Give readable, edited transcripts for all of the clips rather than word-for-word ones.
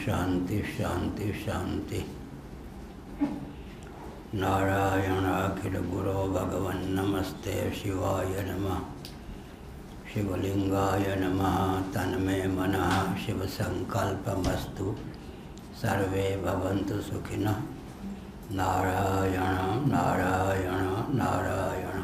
शांति शांति शांति। नारायण अखिल गुरो भगवन् नमस्ते शिवाय नमः। शिवलिंगाय नमः। तन्मे मनः शिव संकल्पमस्तु। सर्वे भवन्तु सुखिनः। नारायण नारायण नारायण।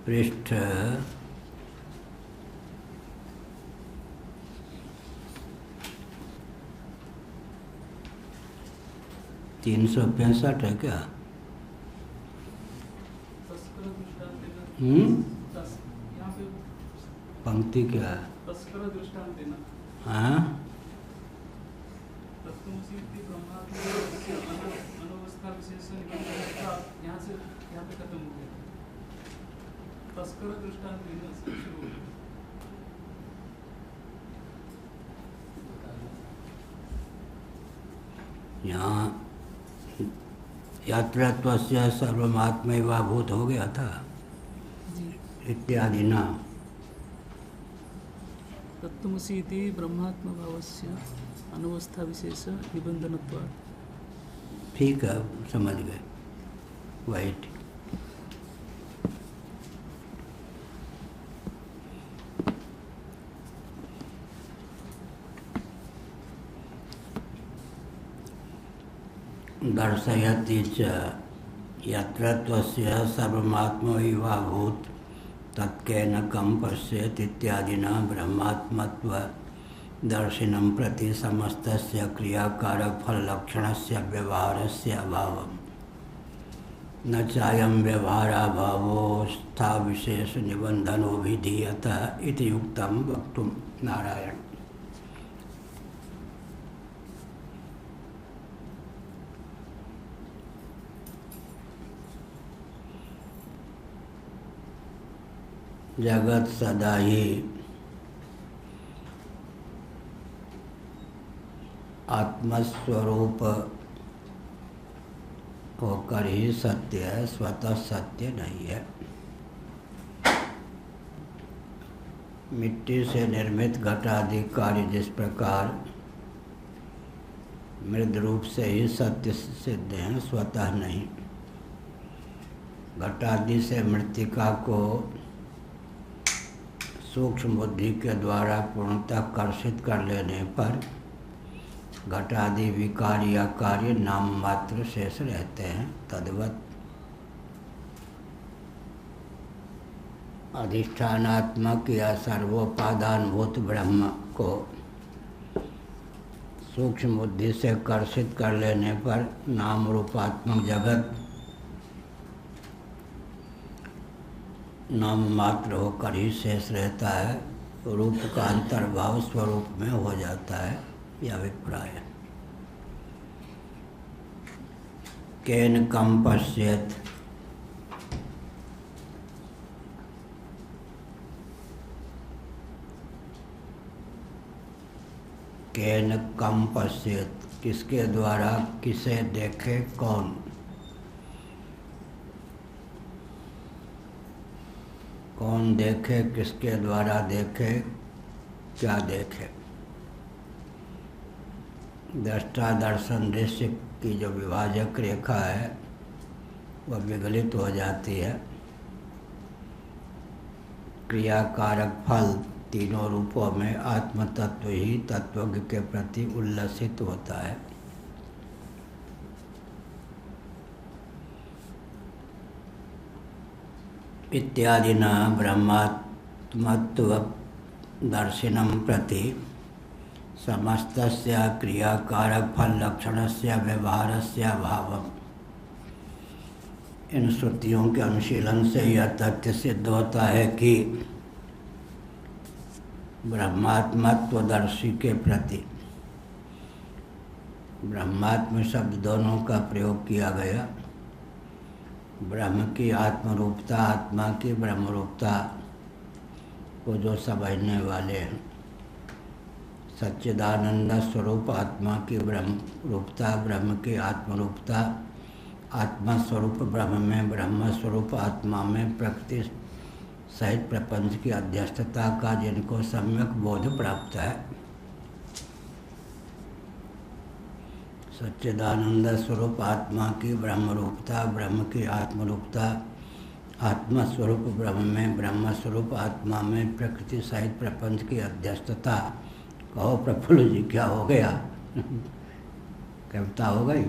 पृष्ठ 365 है क्या? पंक्ति क्या है? हाँ, यहाँ यात्रात्वस्य सर्वमात्मैवाभूत हो गया था इत्यादि ना। तत्त्वमसि इति ब्रह्मात्मभावस्य अनवस्था विशेष निबंधनत्वात्। ठीक है, समझ गए। वाइट दर्शयति च यत्रत्वस्य सर्वमात्मैवाभूत तत्केन कं पश्येत् इत्यादिना ब्रह्मात्मत्व दर्शिनं प्रति समस्तस्य क्रियाकारकफललक्षणस्य व्यवहारस्य अभावम् न चायं व्यवहाराभावोऽवस्थाविशेषनिबन्धनोऽभिधीयते इति युक्तं वक्तुं। नारायण। जगत सदा ही आत्मस्वरूप होकर ही सत्य है, स्वतः सत्य नहीं है। मिट्टी से निर्मित घटादि कार्य जिस प्रकार मृद रूप से ही सत्य सिद्ध हैं, स्वतः नहीं। घटादि से मृत्तिका को सूक्ष्म बुद्धि के द्वारा पूर्णतः कर्षित कर लेने पर घटादि विकार या कार्य नाम मात्र शेष रहते हैं। तद्वत् अधिष्ठानात्मक या सर्वोपादानभूत ब्रह्म को सूक्ष्म बुद्धि से कर्षित कर लेने पर नाम रूपात्मक जगत नाम मात्र होकर ही शेष रहता है। रूप का अंतर्भाव स्वरूप में हो जाता है, यह अभिप्राय है। केन कम पश्येत्, केन कम पश्येत्, किसके द्वारा किसे देखे कौन। कौन देखे, किसके द्वारा देखे, क्या देखे। दृष्टा दर्शन दृश्य की जो विभाजक रेखा है वह विगलित हो जाती है। क्रियाकारक फल तीनों रूपों में आत्म तत्व ही तत्वज्ञ के प्रति उल्लसित होता है। इत्यादिना ब्रह्मात्मत्व दर्शिनं प्रति समस्तस्य क्रियाकारक फल लक्षणस्य व्यवहारस्य अभावम्। इन श्रुतियों के अनुशीलन से यह तथ्य सिद्ध होता है कि ब्रह्मात्मत्वदर्शी के प्रति, ब्रह्मात्म शब्द दोनों का प्रयोग किया गया। ब्रह्म की आत्मरूपता, आत्मा की ब्रह्मरूपता को जो समझने वाले हैं, सच्चिदानंद स्वरूप आत्मा की ब्रह्म रूपता, ब्रह्म की आत्म रूपता, आत्मा स्वरूप ब्रह्म में, ब्रह्म स्वरूप आत्मा में प्रकृति सहित प्रपंच की अध्यक्षता का जिनको सम्यक बोध प्राप्त है। सच्चिदानंद स्वरूप आत्मा की ब्रह्म रूपता, ब्रह्म की आत्म रूपता, आत्मा स्वरूप ब्रह्म में, ब्रह्म स्वरूप आत्मा में प्रकृति सहित प्रपंच की अध्यक्षता। कहो प्रफुल्ल जी क्या हो गया? कविता हो गई।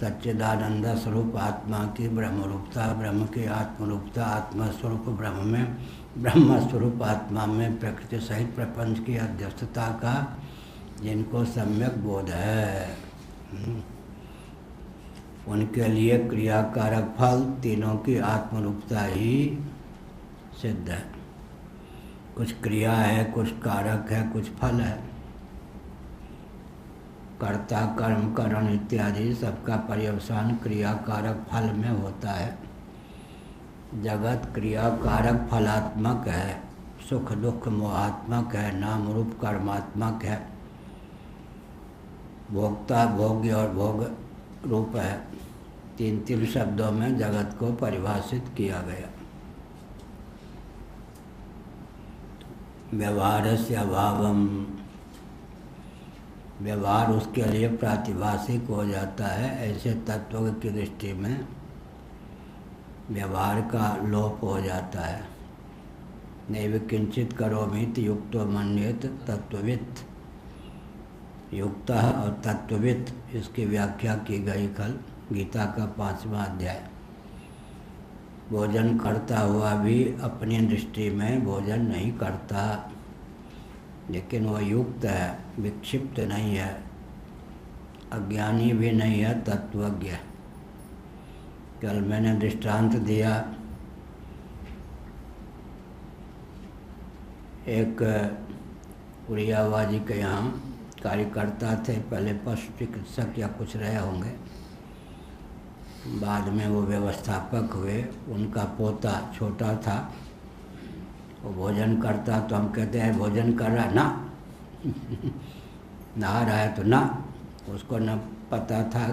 सच्चिदानंद स्वरूप आत्मा की ब्रह्म रूपता, ब्रह्म की आत्म रूपता, आत्मा स्वरूप ब्रह्म में, ब्रह्म स्वरूप आत्मा में प्रकृति सहित प्रपंच की अध्यक्षता का जिनको सम्यक बोध है, उनके लिए क्रियाकारक फल तीनों की आत्मरूपता ही सिद्ध है। कुछ क्रिया है, कुछ कारक है, कुछ फल है। कर्ता, कर्म, करण इत्यादि सबका पर्यवसान क्रिया कारक फल में होता है। जगत क्रिया कारक फलात्मक है, सुख दुख मोहात्मक है, नाम रूप कर्मात्मक है, भोक्ता भोग्य और भोग रूप है। तीन शब्दों में जगत को परिभाषित किया गया। व्यवहारस्य अभावम, व्यवहार उसके लिए प्रातिभाषिक हो जाता है। ऐसे तत्व की दृष्टि में व्यवहार का लोप हो जाता है। नैव किंचित करोमीत युक्तो मन्येत तत्ववित्। युक्तः और तत्ववित्, इसकी व्याख्या की गई कल गीता का 5वां अध्याय। भोजन करता हुआ भी अपनी दृष्टि में भोजन नहीं करता, लेकिन वह युक्त है, विक्षिप्त नहीं है, अज्ञानी भी नहीं है, तत्वज्ञ। कल मैंने दृष्टांत दिया, एक उड़ियाबाजी के यहाँ कार्यकर्ता थे, पहले पशु चिकित्सक या कुछ रहे होंगे, बाद में वो व्यवस्थापक हुए। उनका पोता छोटा था, वो भोजन करता तो हम कहते हैं भोजन कर रहा ना, नहा रहा है तो ना। उसको न पता था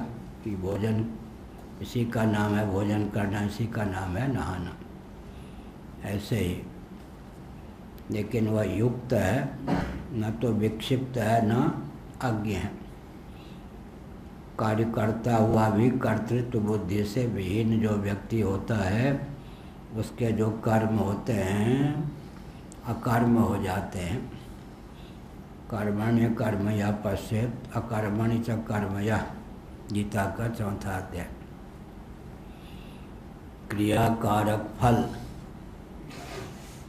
कि भोजन इसी का नाम है, भोजन करना इसी का नाम है नहाना। ऐसे ही, लेकिन वह युक्त है, न तो विक्षिप्त है न अज्ञ है। कार्य करता हुआ भी कर्तृत्व बुद्धि से विहीन जो व्यक्ति होता है, उसके जो कर्म होते हैं अकर्म हो जाते हैं। कर्मण्य कर्मया पश्येत् अकर्मणि च कर्मया, गीता का 4वां अध्याय। क्रिया कारक फल,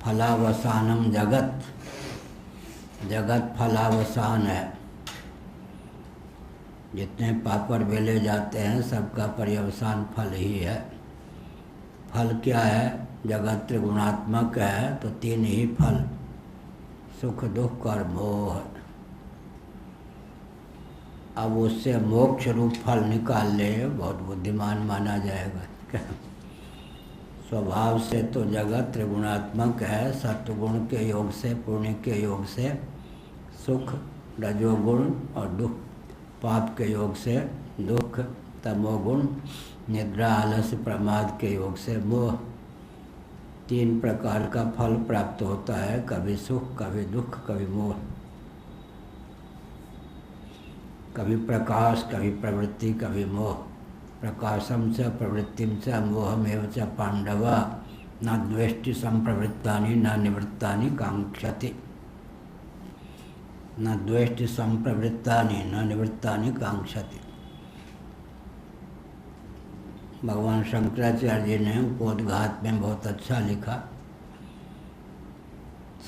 फलावसानम जगत, जगत फलावसान है। जितने पापड़ बेले जाते हैं सबका पर्यवसान फल ही है। फल क्या है? जगत त्रिगुणात्मक है तो 3 ही फल, सुख दुख और मोह। अब उससे मोक्ष रूप फल निकाल ले, बहुत बुद्धिमान माना जाएगा। स्वभाव से तो जगत त्रिगुणात्मक है, सत्वगुण के योग से, पुण्य के योग से सुख, रजोगुण और दुख, पाप के योग से दुख, तमोगुण, निद्रा आलस्य प्रमाद के योग से मोह। 3 प्रकार का फल प्राप्त होता है, कभी सुख, कभी दुख, कभी मोह। कभी प्रकाश, कभी प्रवृत्ति, कभी मोह। प्रकाशम च प्रवृत्तिम च मोहमेव च पांडव, न द्वेष्टि संप्रवृत्तानि न निवृत्तानि कांक्षति। न द्वेष्टि संप्रवृत्तानि न निवृत्तानि कांक्षति। भगवान शंकराचार्य जी ने उपोद्घात में बहुत अच्छा लिखा।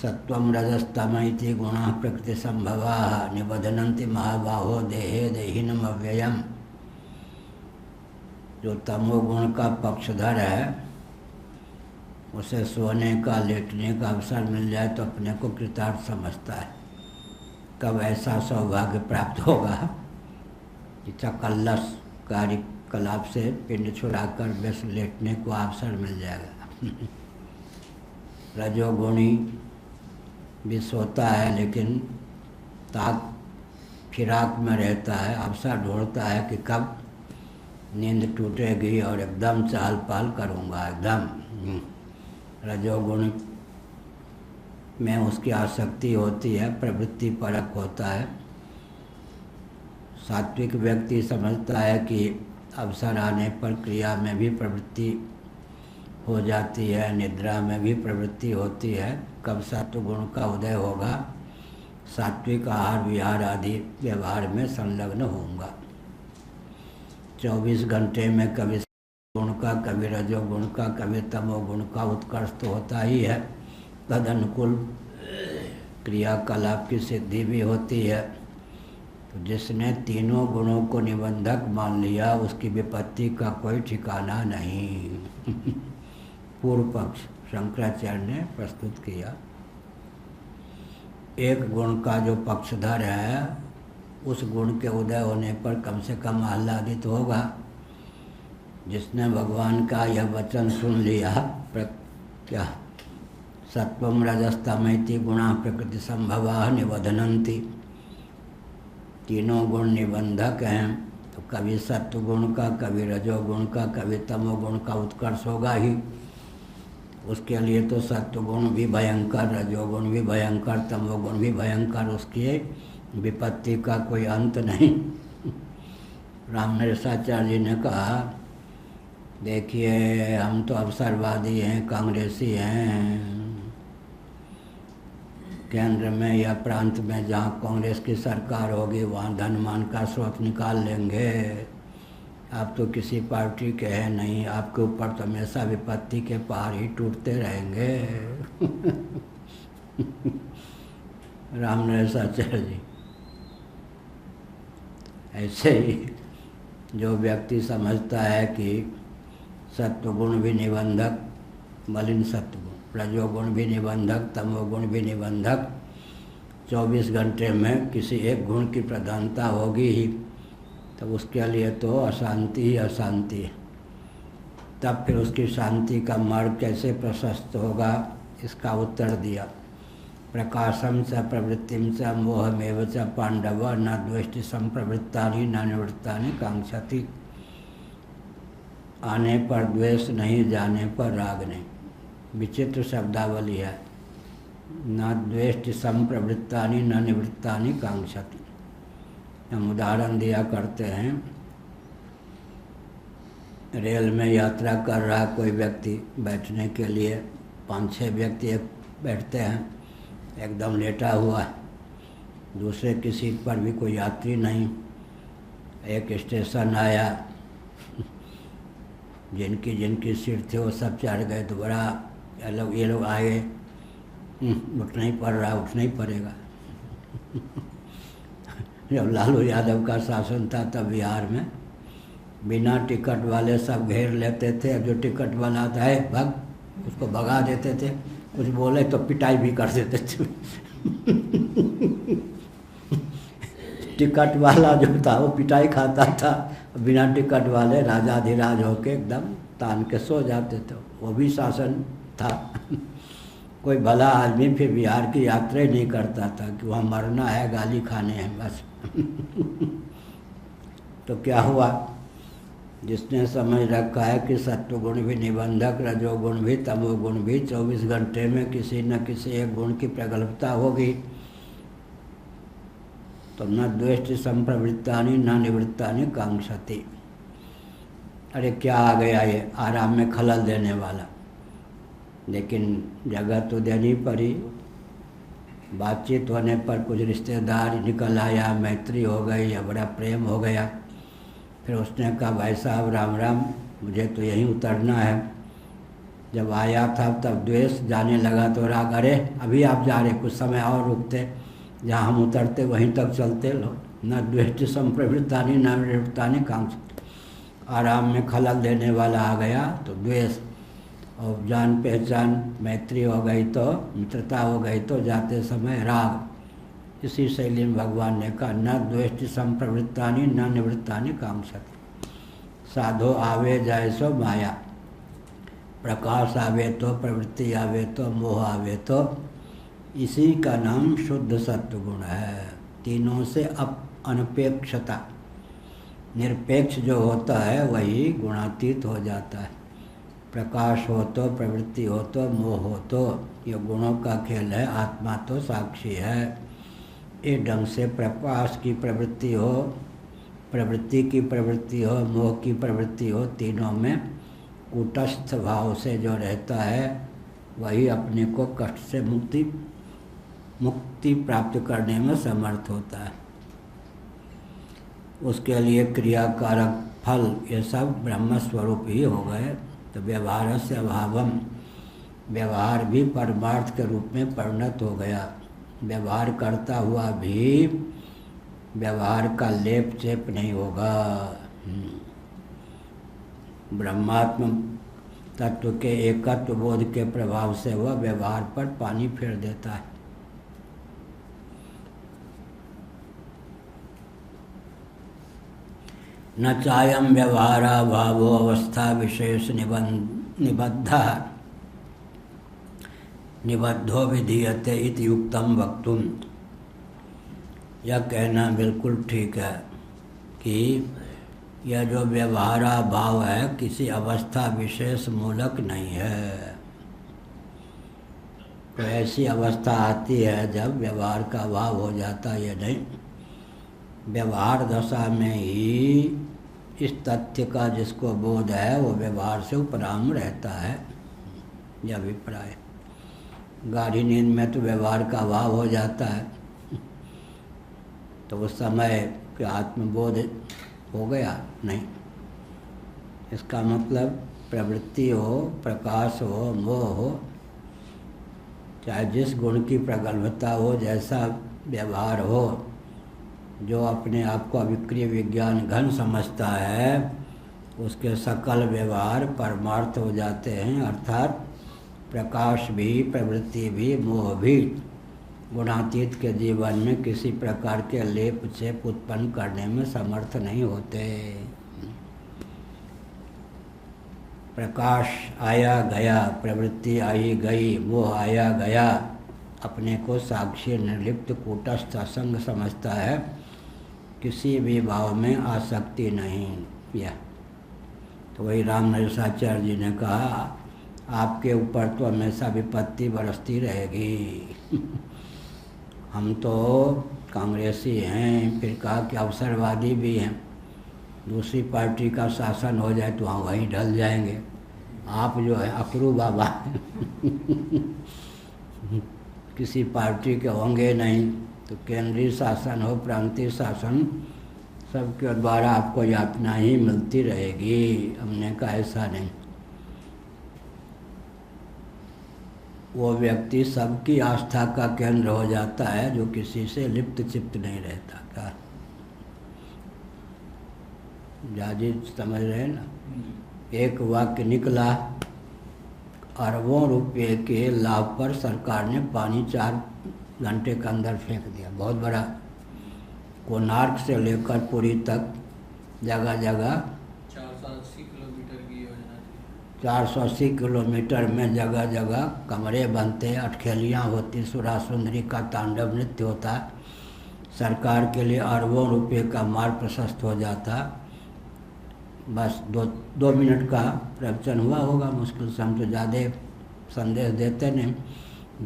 सत्वं रजस्तम इति गुणाः प्रकृति संभवाः निबध्नन्ति महाबाहो देहे देहिनम् अव्ययम्। जो तमोगुण का पक्षधर है, उसे सोने का, लेटने का अवसर मिल जाए तो अपने को कृतार्थ समझता है। कब ऐसा सौभाग्य प्राप्त होगा कि चकल्लस कार्यकलाप से पिंड छुड़ाकर बस लेटने को अवसर मिल जाएगा। रजोगुणी भी सोता है, लेकिन ताक फिराक में रहता है, अवसर ढूंढता है कि कब नींद टूटेगी और एकदम चाल पाल करूँगा एकदम। रजोगुण में उसकी आसक्ति होती है, प्रवृत्ति परक होता है। सात्विक व्यक्ति समझता है कि अवसर आने पर क्रिया में भी प्रवृत्ति हो जाती है, निद्रा में भी प्रवृत्ति होती है। कब सत्वगुण का उदय होगा, सात्विक आहार विहार आदि व्यवहार में संलग्न होऊंगा। 24 घंटे में कभी गुण का, कभी रजोगुण का, कभी तमोगुण का उत्कर्ष तो होता ही है। तद अनुकूल क्रियाकलाप की सिद्धि भी होती है। तो जिसने तीनों गुणों को निबंधक मान लिया उसकी विपत्ति का कोई ठिकाना नहीं। पूर्व पक्ष शंकराचार्य ने प्रस्तुत किया। एक गुण का जो पक्षधर है उस गुण के उदय होने पर कम से कम आह्लादित होगा। जिसने भगवान का यह वचन सुन लिया, क्या सत्वम रजस्तमैति गुणा प्रकृति संभवा निबधनन्ति, तीनों गुण निबंधक हैं। तो कभी सत्वगुण का, कभी रजोगुण का, कभी तमोगुण का उत्कर्ष होगा ही। उसके लिए तो सत्वगुण भी भयंकर, रजोगुण भी भयंकर, तमोगुण भी भयंकर, उसकी विपत्ति का कोई अंत नहीं। रामनरेशाचार्य जी ने कहा, देखिए हम तो अवसरवादी हैं, कांग्रेसी हैं, केंद्र में या प्रांत में जहाँ कांग्रेस की सरकार होगी वहाँ धनमान का स्रोत निकाल लेंगे। आप तो किसी पार्टी के हैं नहीं, आपके ऊपर तो हमेशा विपत्ति के पहाड़ ही टूटते रहेंगे। रामनरेशाचार्य जी। ऐसे ही जो व्यक्ति समझता है कि सत्वगुण भी निबंधक, मलिन सत्वगुण, रजोगुण भी निबंधक, तमोगुण भी निबंधक, 24 घंटे में किसी एक गुण की प्रधानता होगी ही, तब उसके लिए तो अशांति ही अशांति है। तब फिर उसकी शांति का मार्ग कैसे प्रशस्त होगा, इसका उत्तर दिया। प्रकाशम च प्रवृत्तिम च मोहमेव च पांडव न द्वेष्टि संप्रवृत्तानि न निवृत्तानि कांक्षति। आने पर द्वेष नहीं, जाने पर राग नहीं। विचित्र शब्दावली है। न द्वेष्टि संप्रवृत्तानि न निवृत्तानि कांक्षति। हम उदाहरण दिया करते हैं, रेल में यात्रा कर रहा कोई व्यक्ति, बैठने के लिए 5-6 व्यक्ति बैठते हैं, एकदम लेटा हुआ है, दूसरे की सीट पर भी कोई यात्री नहीं। एक स्टेशन आया, जिनकी जिनकी सीट थी वो सब चढ़ गए, तो बड़ा ये लोग आए, उठना ही पड़ रहा, उठना ही पड़ेगा। जब लालू यादव का शासन था तब बिहार में बिना टिकट वाले सब घेर लेते थे। अब जो टिकट वाला आता है भग, उसको भगा देते थे, कुछ बोले तो पिटाई भी कर देते थे। टिकट वाला जो था वो पिटाई खाता था, बिना टिकट वाले राजाधिराज होके एकदम तान के सो जाते थे। वो भी शासन था। कोई भला आदमी फिर बिहार की यात्रा ही नहीं करता था कि वहाँ मरना है, गाली खाने हैं बस। तो क्या हुआ, जिसने समझ रखा है कि सत्वगुण भी निबंधक, रजोगुण भी, तमोगुण भी, 24 घंटे में किसी न किसी एक गुण की प्रगल्भता होगी, तो न द्वेष्टि संप्रवृत्तानि न निवृत्तानि कांक्षति। अरे क्या आ गया ये आराम में खलल देने वाला, लेकिन जगह तो देनी पड़ी। बातचीत होने पर कुछ रिश्तेदार निकल आया, मैत्री हो गई या बड़ा प्रेम हो गया। फिर उसने कहा, भाई साहब राम राम, मुझे तो यहीं उतरना है। जब आया था तब द्वेष, जाने लगा तो राग। अरे अभी आप जा रहे, कुछ समय और रुकते, जहाँ हम उतरते वहीं तक चलते लो। न द्वेष्टि संप्रवृत्तानि न निवृत्तानि कांक्षति। आराम में खलल देने वाला आ गया तो द्वेष, और जान पहचान मैत्री हो गई तो, मित्रता हो गई तो जाते समय राग। इसी शैली में भगवान ने कहा, न द्वेष्टि संप्रवृत्तानि न निवृत्तानि कांक्षति। साधो आवे जाए सो माया, प्रकाश आवे तो, प्रवृत्ति आवे तो, मोह आवे तो, इसी का नाम शुद्ध सत्वगुण है। तीनों से अनपेक्षता, निरपेक्ष जो होता है वही गुणातीत हो जाता है। प्रकाश हो तो, प्रवृत्ति हो तो, मोह हो तो, ये गुणों का खेल है। आत्मा तो साक्षी है। एक ढंग से प्रकाश की प्रवृत्ति हो, प्रवृत्ति की प्रवृत्ति हो, मोह की प्रवृत्ति हो, तीनों में कूटस्थ भाव से जो रहता है वही अपने को कष्ट से मुक्ति प्राप्त करने में समर्थ होता है। उसके लिए क्रियाकारक फल ये सब ब्रह्म स्वरूप ही हो गए। तो व्यवहार से अभावम, व्यवहार भी परमार्थ के रूप में परिणत हो गया। व्यवहार करता हुआ भी व्यवहार का लेप चेप नहीं होगा। ब्रह्मात्म तत्व के एकत्व बोध के प्रभाव से वह व्यवहार पर पानी फेर देता है। न चायम व्यवहारा भावो अवस्था विशेष निबद्धो विधीयते इति युक्तम वक्तुम। यह कहना बिल्कुल ठीक है कि यह जो व्यवहारा भाव है किसी अवस्था विशेष मूलक नहीं है। तो ऐसी अवस्था आती है जब व्यवहार का भाव हो जाता है, ये नहीं। व्यवहार दशा में ही इस तथ्य का जिसको बोध है वो व्यवहार से उपराम रहता है। यह अभिप्राय। गाढ़ी नींद में तो व्यवहार का भाव हो जाता है, तो उस समय के आत्मबोध हो गया नहीं। इसका मतलब प्रवृत्ति हो, प्रकाश हो, मोह हो, चाहे जिस गुण की प्रगल्भता हो, जैसा व्यवहार हो, जो अपने आप को अविक्रिय विज्ञान घन समझता है, उसके सकल व्यवहार परमार्थ हो जाते हैं। अर्थात प्रकाश भी, प्रवृत्ति भी, मोह भी गुणातीत के जीवन में किसी प्रकार के लेप चेप उत्पन्न करने में समर्थ नहीं होते। प्रकाश आया गया, प्रवृत्ति आई गई, मोह आया गया, अपने को साक्षी निर्लिप्त कूटस्थ असंग समझता है, किसी भी भाव में आसक्ति नहीं। यह तो वही रामनरेशाचार्य जी ने कहा, आपके ऊपर तो हमेशा विपत्ति बरसती रहेगी। हम तो कांग्रेसी हैं, फिर कहा कि अवसरवादी भी हैं। दूसरी पार्टी का शासन हो जाए तो हम वहीं ढल जाएंगे। आप जो है अकरू बाबा किसी पार्टी के होंगे नहीं, तो केंद्रीय शासन हो, प्रांतीय शासन, सबके द्वारा आपको यातना ही मिलती रहेगी। हमने कहा ऐसा नहीं। वो व्यक्ति सबकी आस्था का केंद्र हो जाता है जो किसी से लिप्त चिप्त नहीं रहता। क्या जाजी समझ रहे हैं ना? एक वाक्य निकला, अरबों रुपए के लाभ पर सरकार ने पानी 4 घंटे के अंदर फेंक दिया। बहुत बड़ा, कोणार्क से लेकर पुरी तक जगह जगह 480 किलोमीटर की योजना थी। 480 किलोमीटर में जगह जगह कमरे बनते, अटखेलियाँ होती, सुरा सुंदरी का तांडव नृत्य होता। सरकार के लिए अरबों रुपए का मार्ग प्रशस्त हो जाता। बस 2 मिनट का प्रवचन हुआ होगा मुश्किल से, हम तो ज़्यादा संदेश देते नहीं।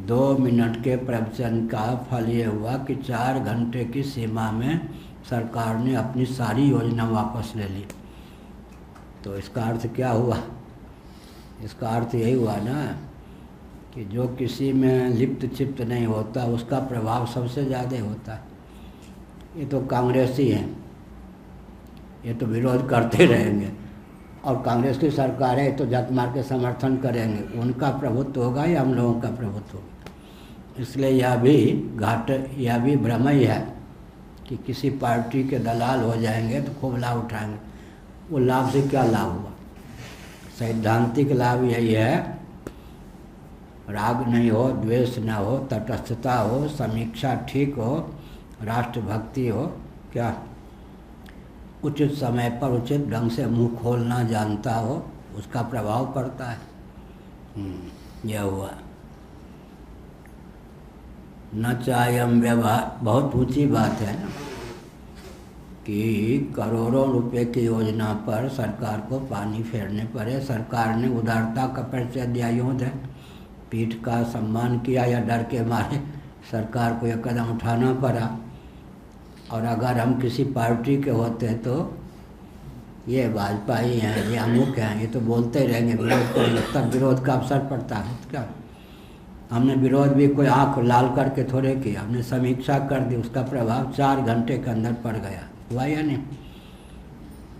2 मिनट के प्रवचन का फल ये हुआ कि 4 घंटे की सीमा में सरकार ने अपनी सारी योजना वापस ले ली। तो इसका अर्थ क्या हुआ? इसका अर्थ यही हुआ ना कि जो किसी में लिप्त चिप्त नहीं होता उसका प्रभाव सबसे ज़्यादा होता है। ये तो कांग्रेसी हैं, ये तो विरोध करते रहेंगे, और कांग्रेस की सरकार है तो जट मार के समर्थन करेंगे। उनका प्रभुत्व होगा या हम लोगों का प्रभुत्व होगा? इसलिए यह भी भ्रम ही है कि किसी पार्टी के दलाल हो जाएंगे तो खूब लाभ उठाएंगे। वो लाभ से क्या लाभ हुआ? सैद्धांतिक लाभ यही है, राग नहीं हो, द्वेष न हो, तटस्थता हो, समीक्षा ठीक हो, राष्ट्रभक्ति हो, क्या उचित समय पर उचित ढंग से मुंह खोलना जानता हो, उसका प्रभाव पड़ता है। यह हुआ। न चायम व्यवहार, बहुत ऊंची बात है ना कि करोड़ों रुपए की योजना पर सरकार को पानी फेरने पड़े। सरकार ने उदारता का परिचय दिया, यूँ है पीठ का सम्मान किया या डर के मारे सरकार को यह कदम उठाना पड़ा। और अगर हम किसी पार्टी के होते तो ये वाजपेयी हैं, ये अमुक हैं, ये तो बोलते ही रहेंगे, विरोध करेंगे, तब विरोध का अवसर पड़ता है क्या। हमने विरोध भी कोई आँख लाल करके थोड़े किया, हमने समीक्षा कर दी, उसका प्रभाव 4 घंटे के अंदर पड़ गया, हुआ या नहीं।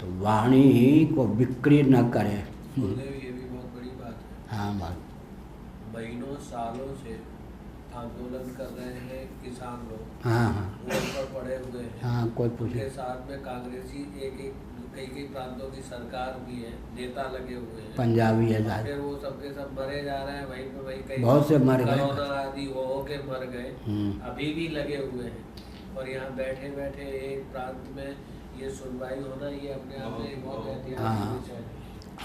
तो वाणी को बिक्री न करे। ये भी बहुत बड़ी बात है। हाँ बात, महीनों सालों से आंदोलन कर रहे हैं किसान लोग, हाँ हाँ रोड पर पड़े हुए हैं। हाँ, कोई उनके पूछे साथ में कांग्रेसी कई प्रांतों की सरकार भी है, नेता लगे हुए हैं, पंजाबी है ज़्यादा, फिर वो सबके सब मरे जा रहे हैं वहीं पे वहीं, कई बहुत से मर गए। कोरोना आदि हो के मर गए, अभी भी लगे हुए हैं। और यहाँ बैठे बैठे एक प्रांत में ये सुनवाई होना, ये अपने आप में एक बहुत ऐतिहासिक विषय है।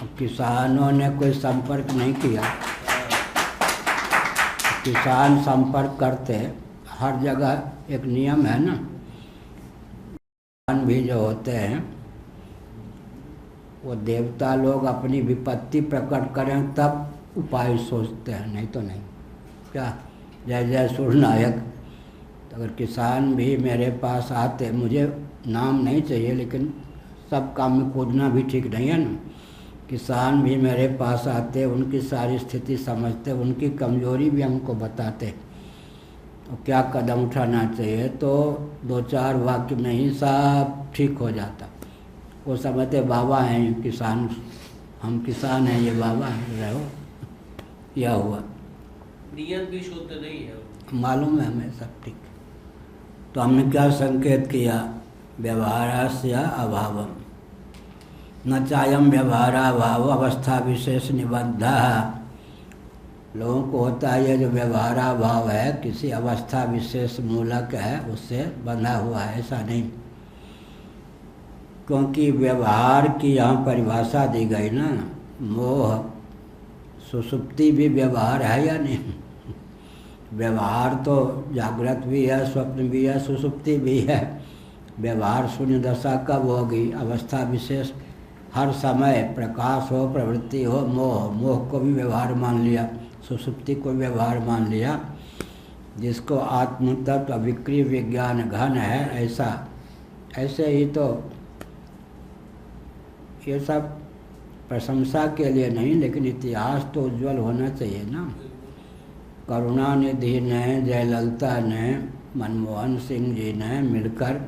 अब किसानों ने कोई संपर्क नहीं किया। किसान संपर्क करते, हर जगह एक नियम है ना, किसान भी जो होते हैं वो देवता लोग अपनी विपत्ति प्रकट करें तब उपाय सोचते हैं, नहीं तो नहीं। क्या जय जय सूर्यनायक। तो अगर किसान भी मेरे पास आते, मुझे नाम नहीं चाहिए लेकिन सब काम में कूदना भी ठीक नहीं है ना। किसान भी मेरे पास आते, उनकी सारी स्थिति समझते, उनकी कमजोरी भी हमको बताते, तो क्या कदम उठाना चाहिए, तो 2-4 वाक्य में ही सब ठीक हो जाता। वो समझते बाबा हैं किसान, हम किसान हैं, ये बाबा हैं, रहो, यह हुआ। नियत भी शुद्ध नहीं है, मालूम है हमें सब ठीक। तो हमने क्या संकेत किया, व्यवहारस्य अभावम न चायम व्यवहाराभाव अवस्था विशेष निबद्ध। लोगों को होता है ये जो व्यवहाराभाव है किसी अवस्था विशेष मूलक है, उससे बंधा हुआ है, ऐसा नहीं। क्योंकि व्यवहार की यहाँ परिभाषा दी गई ना, मोह, सुषुप्ति भी व्यवहार है या नहीं। व्यवहार तो जागृत भी है, स्वप्न भी है, सुषुप्ति भी है। व्यवहार शून्य दशा कब होगी, अवस्था विशेष, हर समय प्रकाश हो, प्रवृत्ति हो, मोह, मोह को भी व्यवहार मान लिया, सुषुप्ति को व्यवहार मान लिया। जिसको आत्म तत्व विक्री विज्ञान घन है, ऐसे ही तो ये सब प्रशंसा के लिए नहीं, लेकिन इतिहास तो उज्जवल होना चाहिए ना। करुणानिधि ने, जयललिता ने, मनमोहन सिंह जी ने मिलकर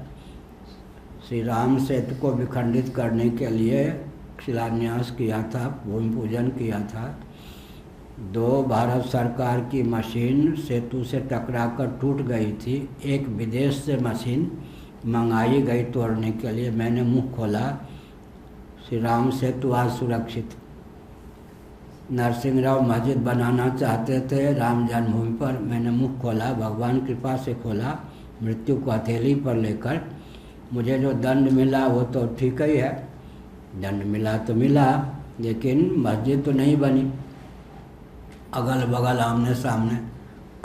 श्री राम सेतु को विखंडित करने के लिए शिलान्यास किया था, भूमि पूजन किया था। 2 भारत सरकार की मशीन सेतु से टकराकर टूट गई थी, एक विदेश से मशीन मंगाई गई तोड़ने के लिए। मैंने मुंह खोला, श्री राम सेतु आज सुरक्षित। नरसिंह राव मस्जिद बनाना चाहते थे राम जन्मभूमि पर, मैंने मुंह खोला, भगवान कृपा से खोला, मृत्यु को हथेली पर लेकर। मुझे जो दंड मिला वो तो ठीक ही है, दंड मिला तो मिला, लेकिन मस्जिद तो नहीं बनी अगल बगल आमने सामने।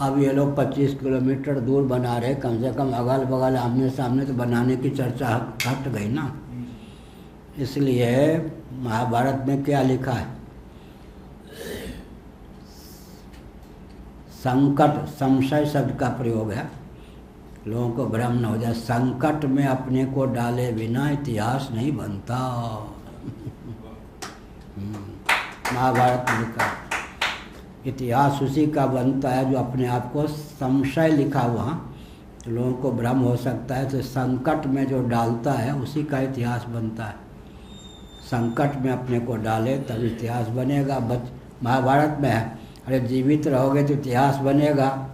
अब ये लोग 25 किलोमीटर दूर बना रहे, कम से कम अगल बगल आमने सामने तो बनाने की चर्चा हट गई ना। इसलिए महाभारत में क्या लिखा है, संकट, संशय शब्द का प्रयोग है, लोगों को भ्रम न हो जाए। संकट में अपने को डाले बिना इतिहास नहीं बनता। महाभारत में लिखा है, इतिहास उसी का बनता है जो अपने आप को संशय लिखा वहाँ, तो लोगों को भ्रम हो सकता है। तो संकट में जो डालता है उसी का इतिहास बनता है। संकट में अपने को डाले तब इतिहास बनेगा। महाभारत में है, अरे जीवित रहोगे तो इतिहास बनेगा,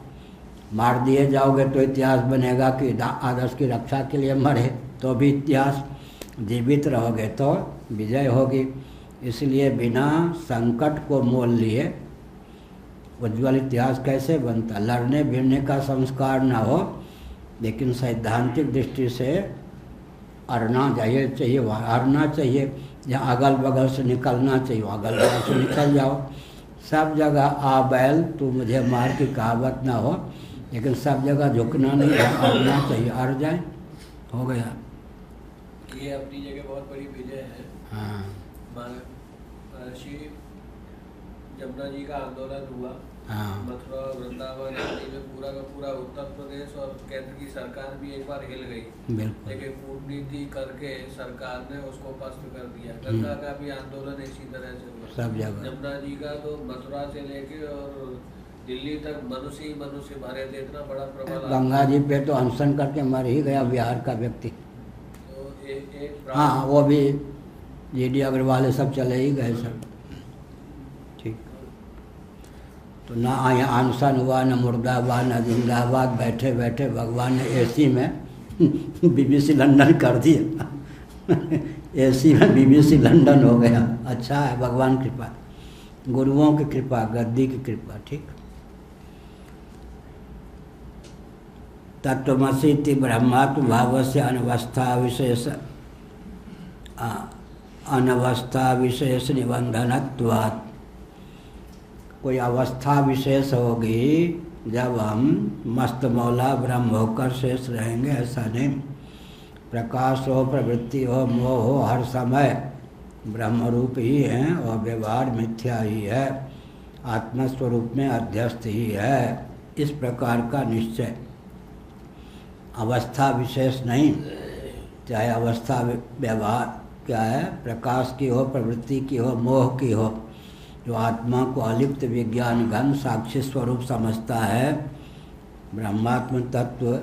मार दिए जाओगे तो इतिहास बनेगा कि आदर्श की रक्षा के लिए मरे तो भी इतिहास, जीवित रहोगे तो विजय होगी। इसलिए बिना संकट को मोल लिए उज्ज्वल इतिहास कैसे बनता। लड़ने भिड़ने का संस्कार ना हो, लेकिन सैद्धांतिक दृष्टि से अड़ना चाहिए, वहाँ अड़ना चाहिए। जहाँ अगल बगल से निकलना चाहिए अगल बगल से निकल जाओ। सब जगह आ बैल तू मुझे मार की कहावत ना हो, लेकिन सब जगह झुकना नहीं है, अड़ना चाहिए, अड़ जाए हो गया। ये अपनी जगह बहुत बड़ी विजय है। हाँ, महर्षि जमुना जी का आंदोलन हुआ, हाँ, मथुरा वृंदावन आदि में पूरा का पूरा उत्तर प्रदेश और केंद्र की सरकार भी एक बार हिल गई, बिल्कुल। लेकिन कूटनीति करके सरकार ने उसको पस्त कर दिया। गंगा का भी आंदोलन इसी तरह से हुआ, सब जगह। जमुना जी का तो मथुरा से लेके और दिल्ली तक मनुष्य ही मनुष्य भरे थे, इतना बड़ा प्रबल। गंगा जी पे तो अनशन करके मर ही गया बिहार का व्यक्ति। तो एक हाँ, वो भी जी.डी. अग्रवाल सब चले ही गए सब। ठीक, तो ना यहाँ अनशन हुआ, न मुर्दाबाद, न जिंदाबाद, बैठे बैठे भगवान ने एसी में BBC लंदन कर दिया। एसी में BBC लंदन हो गया। अच्छा है, भगवान कृपा, गुरुओं की कृपा, गद्दी की कृपा। ठीक, तत्वमसीति ब्रह्मात्म भाव से अनवस्था विशेष निबंधनत्वात्। कोई अवस्था विशेष होगी जब हम मस्त मौला ब्रह्म होकर शेष रहेंगे, ऐसा नहीं। प्रकाश हो, प्रवृत्ति हो, मोह हो, हर समय ब्रह्म रूप ही हैं और व्यवहार मिथ्या ही है, आत्मस्वरूप में अध्यस्त ही है। इस प्रकार का निश्चय, अवस्था विशेष नहीं, चाहे अवस्था व्यवहार क्या है, प्रकाश की हो, प्रवृत्ति की हो, मोह की हो, जो आत्मा को अलिप्त विज्ञान घन साक्षी स्वरूप समझता है, ब्रह्मात्म तत्व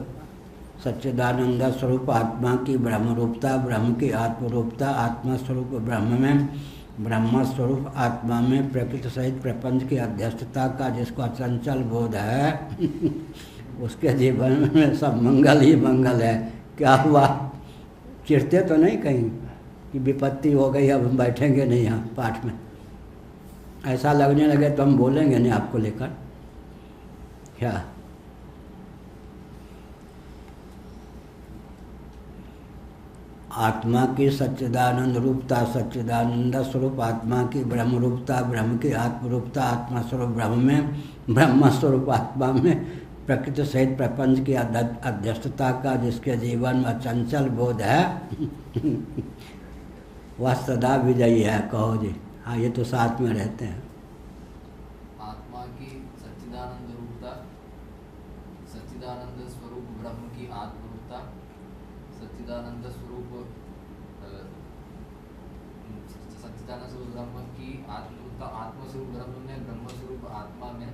सच्चिदानंद स्वरूप आत्मा की ब्रह्म रूपता, ब्रह्म की आत्मरूपता, आत्मा स्वरूप ब्रह्म में, ब्रह्म स्वरूप आत्मा में प्रकृति सहित प्रपंच की अध्यस्तता का जिसको अचंचल बोध है उसके जीवन में सब मंगल ही मंगल है। क्या हुआ, चिढ़ते तो नहीं कहीं कि विपत्ति हो गई, अब हम बैठेंगे नहीं यहाँ पाठ में, ऐसा लगने लगे तो हम बोलेंगे नहीं आपको लेकर। क्या आत्मा की सच्चिदानंद रूपता, सच्चिदानंद स्वरूप आत्मा की ब्रह्म रूपता, ब्रह्म की आत्मरूपता, आत्मा स्वरूप ब्रह्म में, ब्रह्म स्वरूप आत्मा में प्रकृति सहित प्रपंच की अध्यस्तता का जिसके जीवन में अचंचल बोध है वह सदा विजयी है। कहो जी। हाँ, ये तो साथ में रहते हैं। आत्मा की सच्चिदानंद रूपता, सच्चिदानंद स्वरूप ब्रह्म की आत्मरूपता, सच्चिदानंद स्वरूप ब्रह्म की आत्मरूपता, आत्मस्वरूप ब्रह्म में, ब्रह्म स्वरूप आत्मा में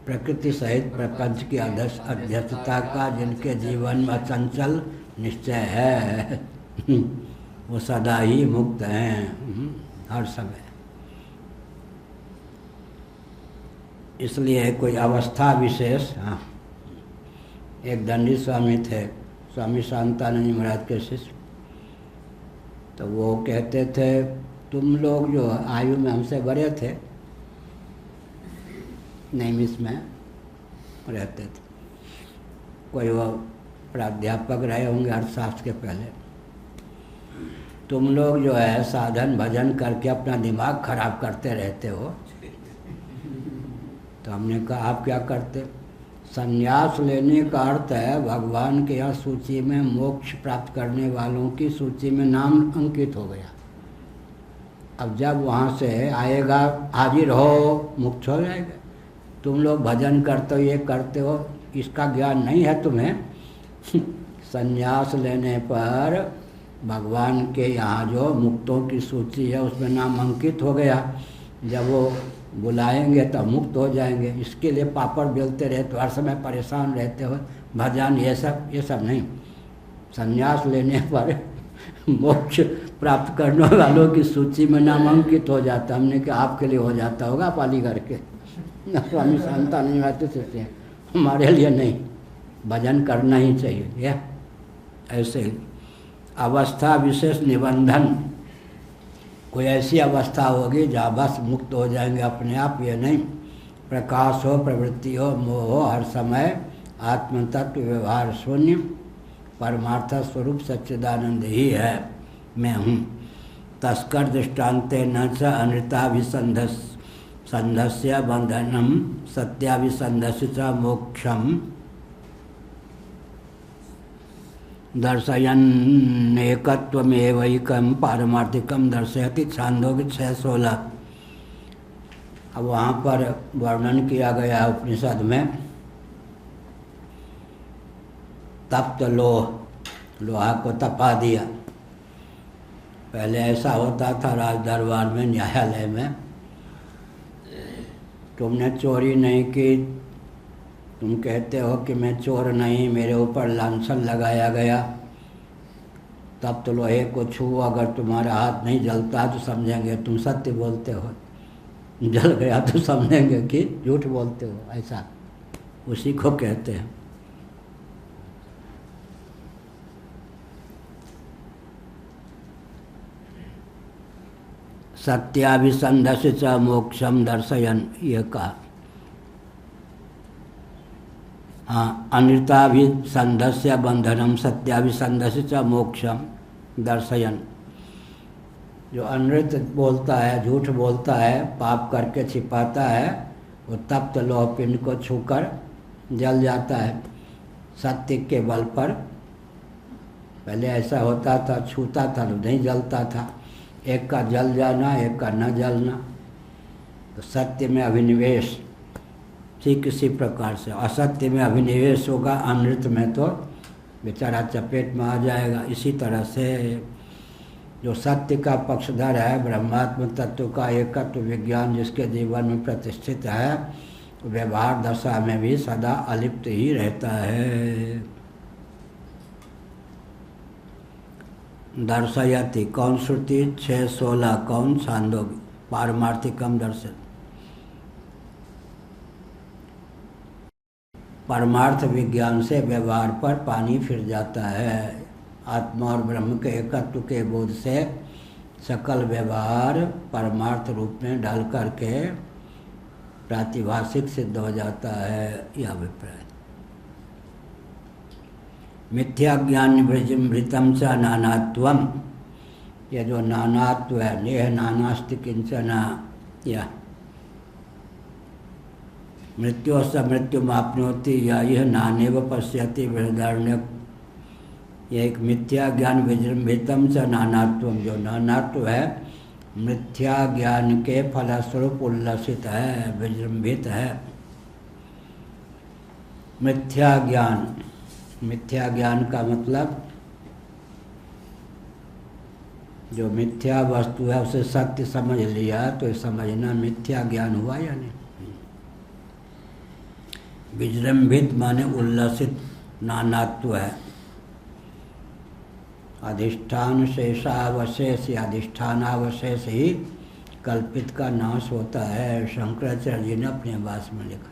प्रकृति सहित प्रपंच की अध्यस्तता का जिनके जीवन में अचंचल निश्चय है वो सदा ही मुक्त हैं हर समय। इसलिए कोई अवस्था विशेष। हाँ, एक दंडी स्वामी थे, स्वामी शांतानंद जी महाराज के शिष्य, तो वो कहते थे तुम लोग जो आयु में हमसे बड़े थे, नैमिष में रहते थे, कोई वो प्राध्यापक रहे होंगे अर्थशास्त्र के पहले, तुम लोग जो है साधन भजन करके अपना दिमाग खराब करते रहते हो। तो हमने कहा आप क्या करते? संन्यास लेने का अर्थ है भगवान के यहाँ सूची में मोक्ष प्राप्त करने वालों की सूची में नाम अंकित हो गया। अब जब वहाँ से आएगा हाजिर हो, मुक्त हो जाएगा। तुम लोग भजन करते हो, ये करते हो, इसका ज्ञान नहीं है तुम्हें। संन्यास लेने पर भगवान के यहाँ जो मुक्तों की सूची है उसमें नाम अंकित हो गया, जब वो बुलाएंगे तब मुक्त हो जाएंगे। इसके लिए पापड़ बेलते रहते हो, हर समय परेशान रहते हो, भजन ये सब नहीं। संन्यास लेने पर मोक्ष प्राप्त करने वालों की सूची में नाम अंकित हो जाता। हमने कहा आपके लिए हो जाता होगा पाली करके, स्वामी शांतानंद आते थे, हमारे लिए नहीं, भजन करना ही चाहिए। यह ऐसे ही अवस्था विशेष निबंधन, कोई ऐसी अवस्था होगी जहाँ बस मुक्त हो जाएंगे अपने आप, ये नहीं। प्रकाश हो, प्रवृत्ति हो, मोह हो, हर समय आत्म तत्व व्यवहार शून्य, परमार्थ स्वरूप सच्चिदानंद ही है, मैं हूँ। तस्कर दृष्टान्ते न च अनृताभिसंधस संधस्य बंधनम सत्याभिसंधस्य च मोक्षम दर्शयन्नेकत्वमेवैकं पारमार्थिकम दर्शयति। छांदोग्य 6:16। अब वहाँ पर वर्णन किया गया उपनिषद में तप्त लोहा को तपा दिया। पहले ऐसा होता था राज दरबार में, न्यायालय में, तुमने चोरी नहीं की, तुम कहते हो कि मैं चोर नहीं, मेरे ऊपर लांछन लगाया गया, तब तो लोहे को छू अगर तुम्हारा हाथ नहीं जलता तो समझेंगे तुम सत्य बोलते हो, जल गया तो समझेंगे कि झूठ बोलते हो। ऐसा उसी को कहते हैं। सत्याभिसंधस्य च मोक्षम दर्शयन, ये कहा। हाँ, अनृताभिसंधस्य बंधनम सत्याभिसंधस्य च मोक्षम दर्शयन। जो अनृत बोलता है, झूठ बोलता है, पाप करके छिपाता है, वो तप्त लोह पिंड को छूकर जल जाता है सत्य के बल पर। पहले ऐसा होता था, छूता था तो नहीं जलता था, एक का जल जाना, एक का न जलना। तो सत्य में अभिनिवेश, ठीक इसी प्रकार से असत्य में अभिनिवेश होगा, अमृत में तो बेचारा चपेट में आ जाएगा। इसी तरह से जो सत्य का पक्षधर है, ब्रह्मात्म तत्व का एकत्व विज्ञान जिसके जीवन में प्रतिष्ठित है, व्यवहार दशा में भी सदा अलिप्त ही रहता है। दर्शयति, कौन श्रुति? 6:16। कौन? छांदोग्य। पारमार्थिकम दर्शन, परमार्थ विज्ञान से व्यवहार पर पानी फिर जाता है। आत्मा और ब्रह्म के एकत्व के बोध से सकल व्यवहार परमार्थ रूप में ढल करके प्रातिभाषिक सिद्ध हो जाता है, यह अभिप्राय। मिथ्या ज्ञान मृतम च नानात्वम, यह जो नानात्व है, नेह नानास्ति किंचना, यह मृत्यु स मृत्यु मापनोति, यह नानेव पश्यति बृहदारण्यक। यह एक मिथ्या ज्ञान विजृंभितम च नानात्वम, जो नानात्व है मिथ्या ज्ञान के फलस्वरूप उल्लसित है, विजृंभित है। मिथ्या ज्ञान, मिथ्या ज्ञान का मतलब जो मिथ्या वस्तु है उसे सत्य समझ लिया तो समझना मिथ्या ज्ञान हुआ या नहीं। विजृंभित माने उल्लसित, नानात्व है। अधिष्ठान शेषावशेष, अधिष्ठानावशेष ही कल्पित का नाश होता है। शंकराचार्य जी ने अपने भाष्य में लिखा,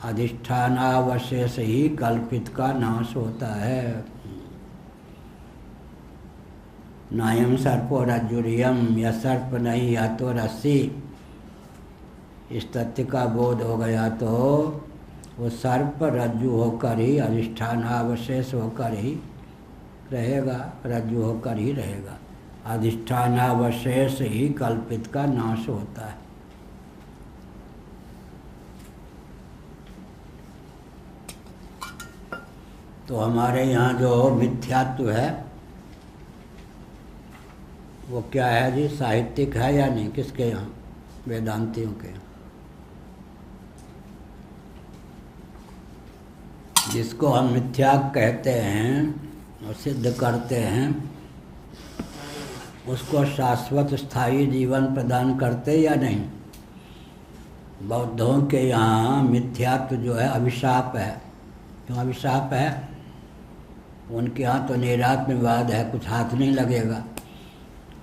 अधिष्ठानावशेष ही कल्पित का नाश होता है। नायम सर्पो रज्जुरियम, यह सर्प नहीं या तो रस्सी। इस तथ्य का बोध हो गया तो वो सर्प रज्जु होकर ही, अधिष्ठानावशेष होकर ही रहेगा, रज्जु होकर ही रहेगा। अधिष्ठानावशेष ही कल्पित का नाश होता है। तो हमारे यहाँ जो मिथ्यात्व है वो क्या है जी? साहित्यिक है या नहीं? किसके यहाँ? वेदांतियों के। जिसको हम मिथ्या कहते हैं और सिद्ध करते हैं, उसको शाश्वत स्थायी जीवन प्रदान करते या नहीं? बौद्धों के यहाँ मिथ्यात्व जो है अभिशाप है। क्यों अभिशाप है? उनके यहाँ तो निरात्मवाद है, कुछ हाथ नहीं लगेगा।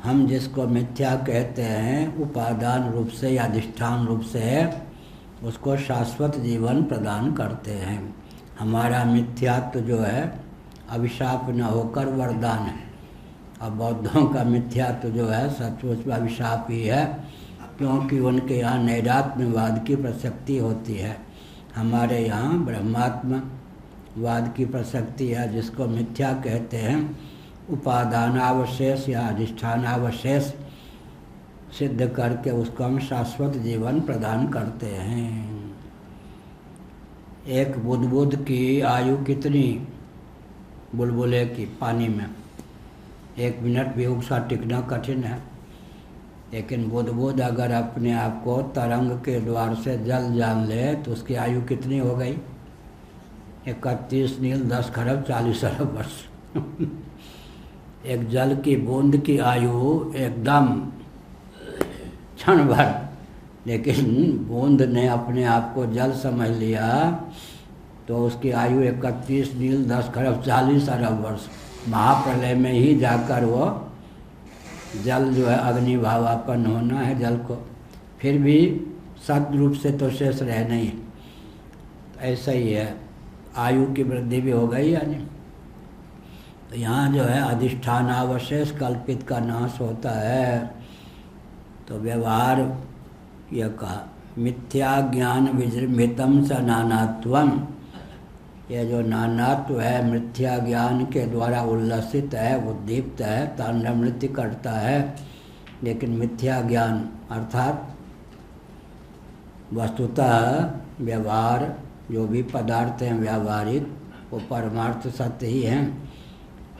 हम जिसको मिथ्या कहते हैं उपादान रूप से या अधिष्ठान रूप से उसको शाश्वत जीवन प्रदान करते हैं। हमारा मिथ्यात्व जो है अभिशाप न होकर वरदान है। अब बौद्धों का मिथ्यात्व जो है सचमुच में अभिशाप ही है, क्योंकि उनके यहाँ नैरात्म्यवाद की प्रसक्ति होती है। हमारे यहाँ ब्रह्मात्मवाद की प्रसक्ति है, जिसको मिथ्या कहते हैं। उपादानावशेष या अधिष्ठानावशेष सिद्ध करके उसको हम शाश्वत जीवन प्रदान करते हैं। एक बुदबुद की आयु कितनी बुलबुले की पानी में? 1 मिनट भी उसका टिकना कठिन है, लेकिन बुदबुद अगर अपने आप को तरंग के द्वार से जल जान ले तो उसकी आयु कितनी हो गई? 31 नील 10 खरब 40 अरब वर्ष। एक जल की बूंद की आयु एकदम क्षण भर, लेकिन बूंद ने अपने आप को जल समझ लिया तो उसकी आयु 31 नील 10 खरब 40 अरब वर्ष। महाप्रलय में ही जाकर वो जल जो है अग्नि भावापन्न होना है जल को, फिर भी सद रूप से तो शेष रह नहीं। ऐसा ही है, आयु की वृद्धि भी हो गई यानी। तो यहाँ जो है अधिष्ठान अवशेष कल्पित का नाश होता है। तो व्यवहार यह कहा मिथ्या ज्ञान विजृंभितम स नानात्वम, यह जो नानात्व है मिथ्या ज्ञान के द्वारा उल्लसित है, उद्दीप्त है, तांडव नृत्य करता है। लेकिन मिथ्या ज्ञान अर्थात वस्तुतः व्यवहार जो भी पदार्थ हैं व्यावहारिक वो परमार्थ सत्य ही हैं।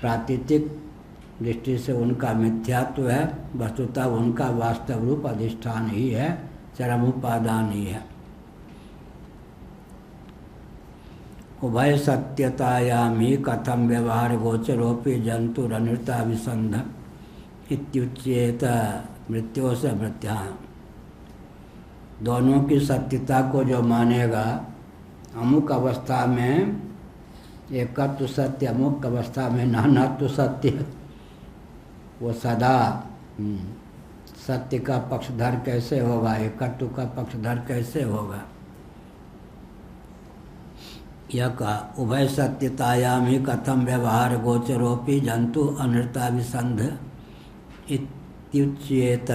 प्रातीतिक दृष्टि से उनका मिथ्यात्व है, वस्तुतः उनका वास्तव रूप अधिष्ठान ही है, चरम उपादान ही है। उभय सत्यतायाम ही कथम व्यवहार गोचरोपि जंतुरनृता विसंध इत्युच्येत मृत्यो से मृत्या। दोनों की सत्यता को जो मानेगा, अमुक अवस्था में एकत्व सत्य, अमुक अवस्था में नानात्व सत्य, वो सदा सत्य का पक्षधर कैसे होगा, एकत्व का पक्षधर कैसे होगा। यह कहा उभय सत्यतायाम ही कथम व्यवहार गोचरोपि जंतु अनृता विसंध इत्युच्येत।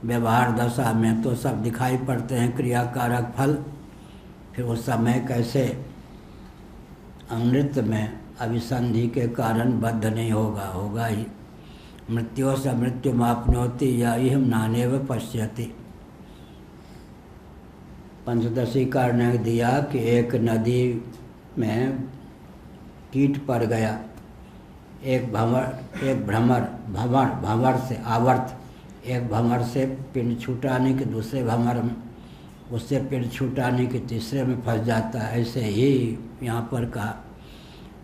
व्यवहार दशा में तो सब दिखाई पड़ते हैं क्रियाकारक फल, फिर उस समय कैसे अमृत में अभिसंधि के कारण बद्ध नहीं होगा, होगा ही। मृत्यो से मृत्यु मापनोति या इह नानेव पश्यति। पंचदशी का निर्णय दिया कि एक नदी में कीट पड़ गया, एक भंवर से आवर्त, एक भंवर से पिंड छूटाने के दूसरे भंवर में, उससे पिंड छूटाने के तीसरे में फंस जाता है। ऐसे ही यहाँ पर कहा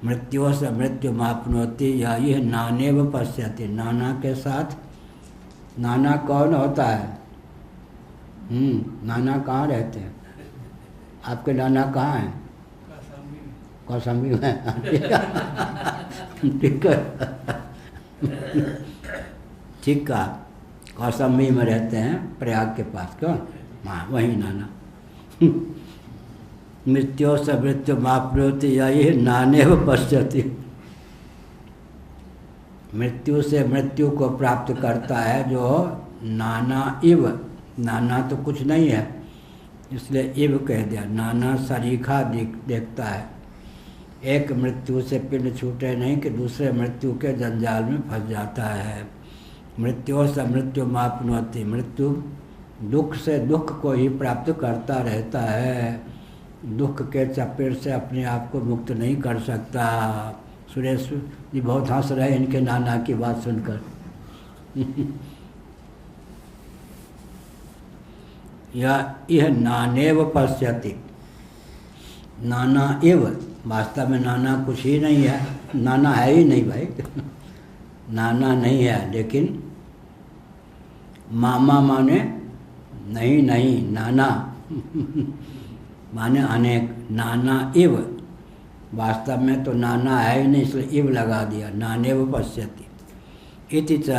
मृत्यो से मृत्यु मापनोति या यह नानेव पश्यति। नाना के साथ, नाना कौन होता है? नाना कहाँ रहते हैं? आपके नाना कहाँ हैं? कौशाम्बी में। ठीक है, ठीक है, कौशाम्बी में रहते हैं, प्रयाग के पास। क्यों? हाँ, वही नाना। मृत्यो से मृत्यु मापनोति या यह नानेव पश्यति। मृत्यु से मृत्यु को प्राप्त करता है जो नाना इव। नाना तो कुछ नहीं है, इसलिए इव कह दिया। नाना सरीखा देखता है। एक मृत्यु से पिंड छूटे नहीं कि दूसरे मृत्यु के जंजाल में फंस जाता है। मृत्यु से मृत्यु मापनोति। मृत्यु दुख से दुख को ही प्राप्त करता रहता है, दुख के चपेट से अपने आप को मुक्त नहीं कर सकता। सुरेश जी बहुत हंस रहे इनके नाना की बात सुनकर। यह नानेव पश्यति। नाना एव, वास्तव में नाना कुछ ही नहीं है, नाना है ही नहीं भाई। नाना नहीं है, लेकिन मामा माने नहीं नहीं, नाना माने अनेक। नाना इव, वास्तव में तो नाना है ही नहीं, इसलिए इव लगा दिया। नानेव पश्यति इति च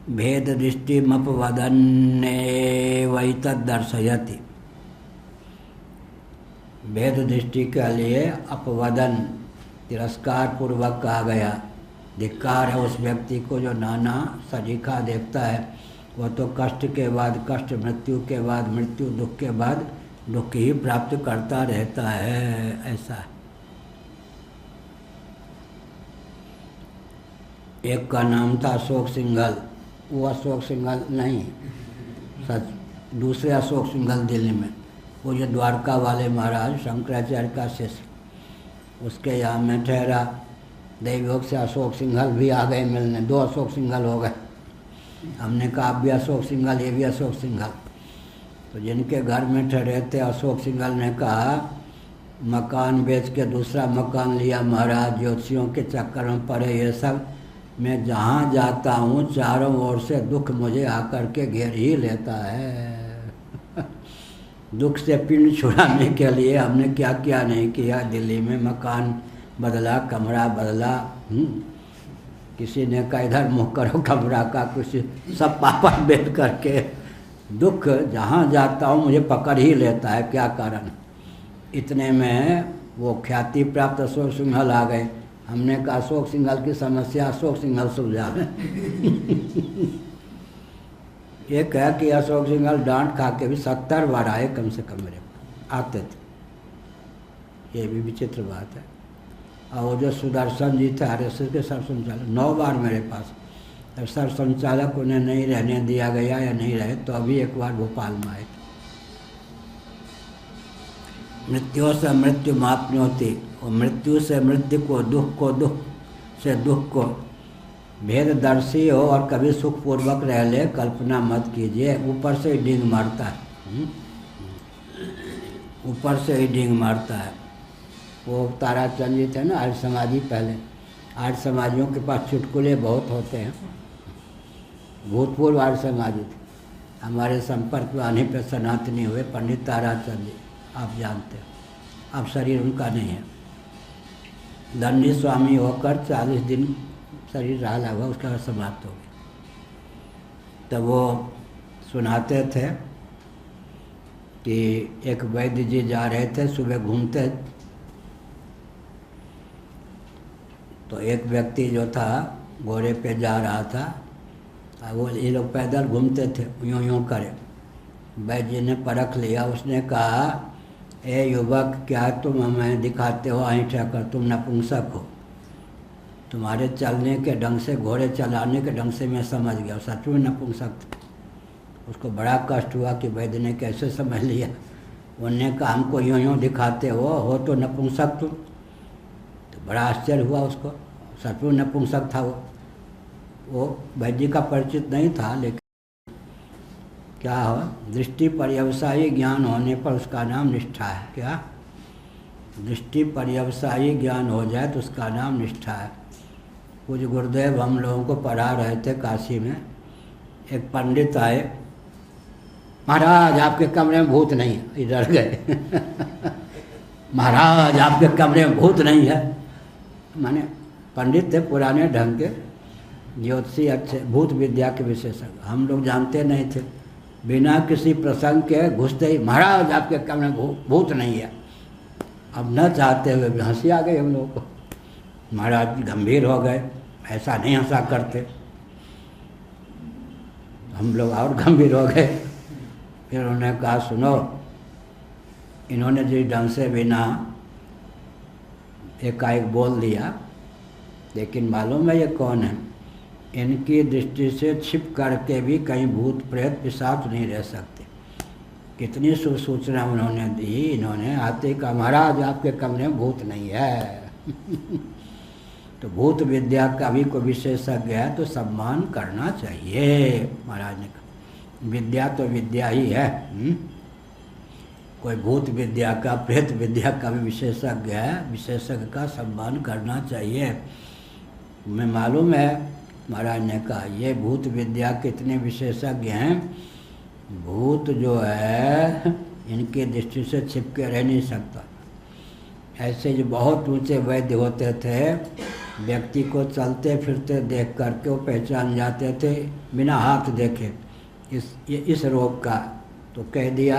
भेद दृष्टि मपवदन्नेवैतद् दर्शयति। भेद दृष्टि के लिए अपवदन तिरस्कार पूर्वक कहा गया। धिक्कार है उस व्यक्ति को जो नाना सरीखा देखता है। वह तो कष्ट के बाद कष्ट, मृत्यु के बाद मृत्यु, दुख के बाद दुख ही प्राप्त करता रहता है। ऐसा एक का नाम था अशोक सिंघल, वो अशोक सिंघल नहीं, सच दूसरे अशोक सिंघल दिल्ली में, वो जो द्वारका वाले महाराज शंकराचार्य का शिष्य, उसके यहाँ में ठहरा। दैवयोग से अशोक सिंघल भी आ गए मिलने, 2 अशोक सिंघल हो गए। हमने कहा आप भी अशोक सिंघल, ये भी अशोक सिंघल। तो जिनके घर में ठहरे थे, अशोक सिंघल ने कहा मकान बेच के दूसरा मकान लिया महाराज, ज्योतिषियों के चक्कर में पड़े ये सब, मैं जहाँ जाता हूँ चारों ओर से दुख मुझे आकर के घेर ही लेता है। दुख से पिंड छुड़ाने के लिए हमने क्या क्या नहीं किया। दिल्ली में मकान बदला, कमरा बदला, किसी ने कहा इधर मुँह करो कमरा का, कुछ सब पापड़ बेच करके दुख जहाँ जाता हूँ मुझे पकड़ ही लेता है, क्या कारण। इतने में वो ख्याति प्राप्त अशोक सिंघल आ गए। हमने कहा अशोक सिंघल की समस्या अशोक सिंघल सुलझा। एक है कि अशोक सिंघल डांट खा के भी 70 बार आए कम से कम मेरे आते थे, ये भी विचित्र बात है। और वो जो सुदर्शन जी थे RSS के सर संचालक, 9 बार मेरे पास, अब सर संचालक उन्हें नहीं रहने दिया गया या नहीं रहे तो अभी एक बार भोपाल में आए। मृत्यु से मृत्यु मापनी होती, और मृत्यु से मृत्यु को, दुख से दुख को भेददर्शी हो और कभी सुखपूर्वक रह ले, कल्पना मत कीजिए। ऊपर से ही डींग मारता है, ऊपर से ही डींग मारता है। वो ताराचंद जी थे ना आर्य समाजी, पहले आर्य समाजियों के पास चुटकुले बहुत होते हैं, भूतपूर्व आर्य समाजी थे। हमारे संपर्क में आने पर सनातनी हुए पंडित ताराचंद जी, आप जानते हो। अब शरीर उनका नहीं है, दंडी स्वामी होकर 40 दिन शरीर रहा लगा, उसका बाद समाप्त हो गया। तब वो सुनाते थे कि एक वैद्य जी जा रहे थे, सुबह घूमते, तो एक व्यक्ति जो था घोड़े पे जा रहा था, वो ये लोग पैदल घूमते थे, यूँ यूँ करे। वैद्य जी ने परख लिया, उसने कहा ए युवक, क्या तुम हमें दिखाते हो ऐंठा कर, तुम नपुंसक हो। तुम्हारे चलने के ढंग से, घोड़े चलाने के ढंग से मैं समझ गया, सच में नपुंसक था। उसको बड़ा कष्ट हुआ कि वैद्य ने कैसे समझ लिया। उन्होंने कहा हमको यूँ यूँ दिखाते हो तो नपुंसक तुम। तो बड़ा आश्चर्य हुआ उसको, सच में नपुंसक था वो वैद्य का परिचित नहीं था। लेकिन क्या हो, दृष्टि पर्यवसायी ज्ञान होने पर उसका नाम निष्ठा है। क्या दृष्टि पर्यवसायी ज्ञान हो जाए तो उसका नाम निष्ठा है। कुछ गुरुदेव हम लोगों को पढ़ा रहे थे काशी में, एक पंडित आए, महाराज आपके कमरे में भूत नहीं है, इधर गए। महाराज आपके कमरे में भूत नहीं है। माने पंडित थे पुराने ढंग के, ज्योतिषी अच्छे, भूत विद्या के विशेषज्ञ। हम लोग जानते नहीं थे, बिना किसी प्रसंग के घुसते ही महाराज आपके कमरे में भूत नहीं है। अब न चाहते हुए भी हंसी आ गई हम लोगों को। महाराज गंभीर हो गए, ऐसा नहीं हंसा करते। हम लोग और गंभीर हो गए। फिर उन्होंने कहा सुनो, इन्होंने जिस ढंग से बिना एकाएक बोल दिया, लेकिन मालूम है ये कौन है? इनकी दृष्टि से छिप करके भी कहीं भूत प्रेत पिशाच नहीं रह सकते। कितनी सूचना उन्होंने दी। इन्होंने आते का महाराज आपके कमरे में भूत नहीं है। तो भूत विद्या का भी कोई विशेषज्ञ है तो सम्मान करना चाहिए। महाराज ने कहा विद्या तो विद्या ही है। कोई भूत विद्या का, प्रेत विद्या का भी विशेषज्ञ है, विशेषज्ञ का सम्मान करना चाहिए। मैं मालूम है, महाराज ने कहा ये भूत विद्या के इतने विशेषज्ञ हैं, भूत जो है इनकी दृष्टि से छिप के रह नहीं सकता। ऐसे जो बहुत ऊंचे वैद्य होते थे, व्यक्ति को चलते फिरते देख करके वो पहचान जाते थे बिना हाथ देखे इस रोग का। तो कह दिया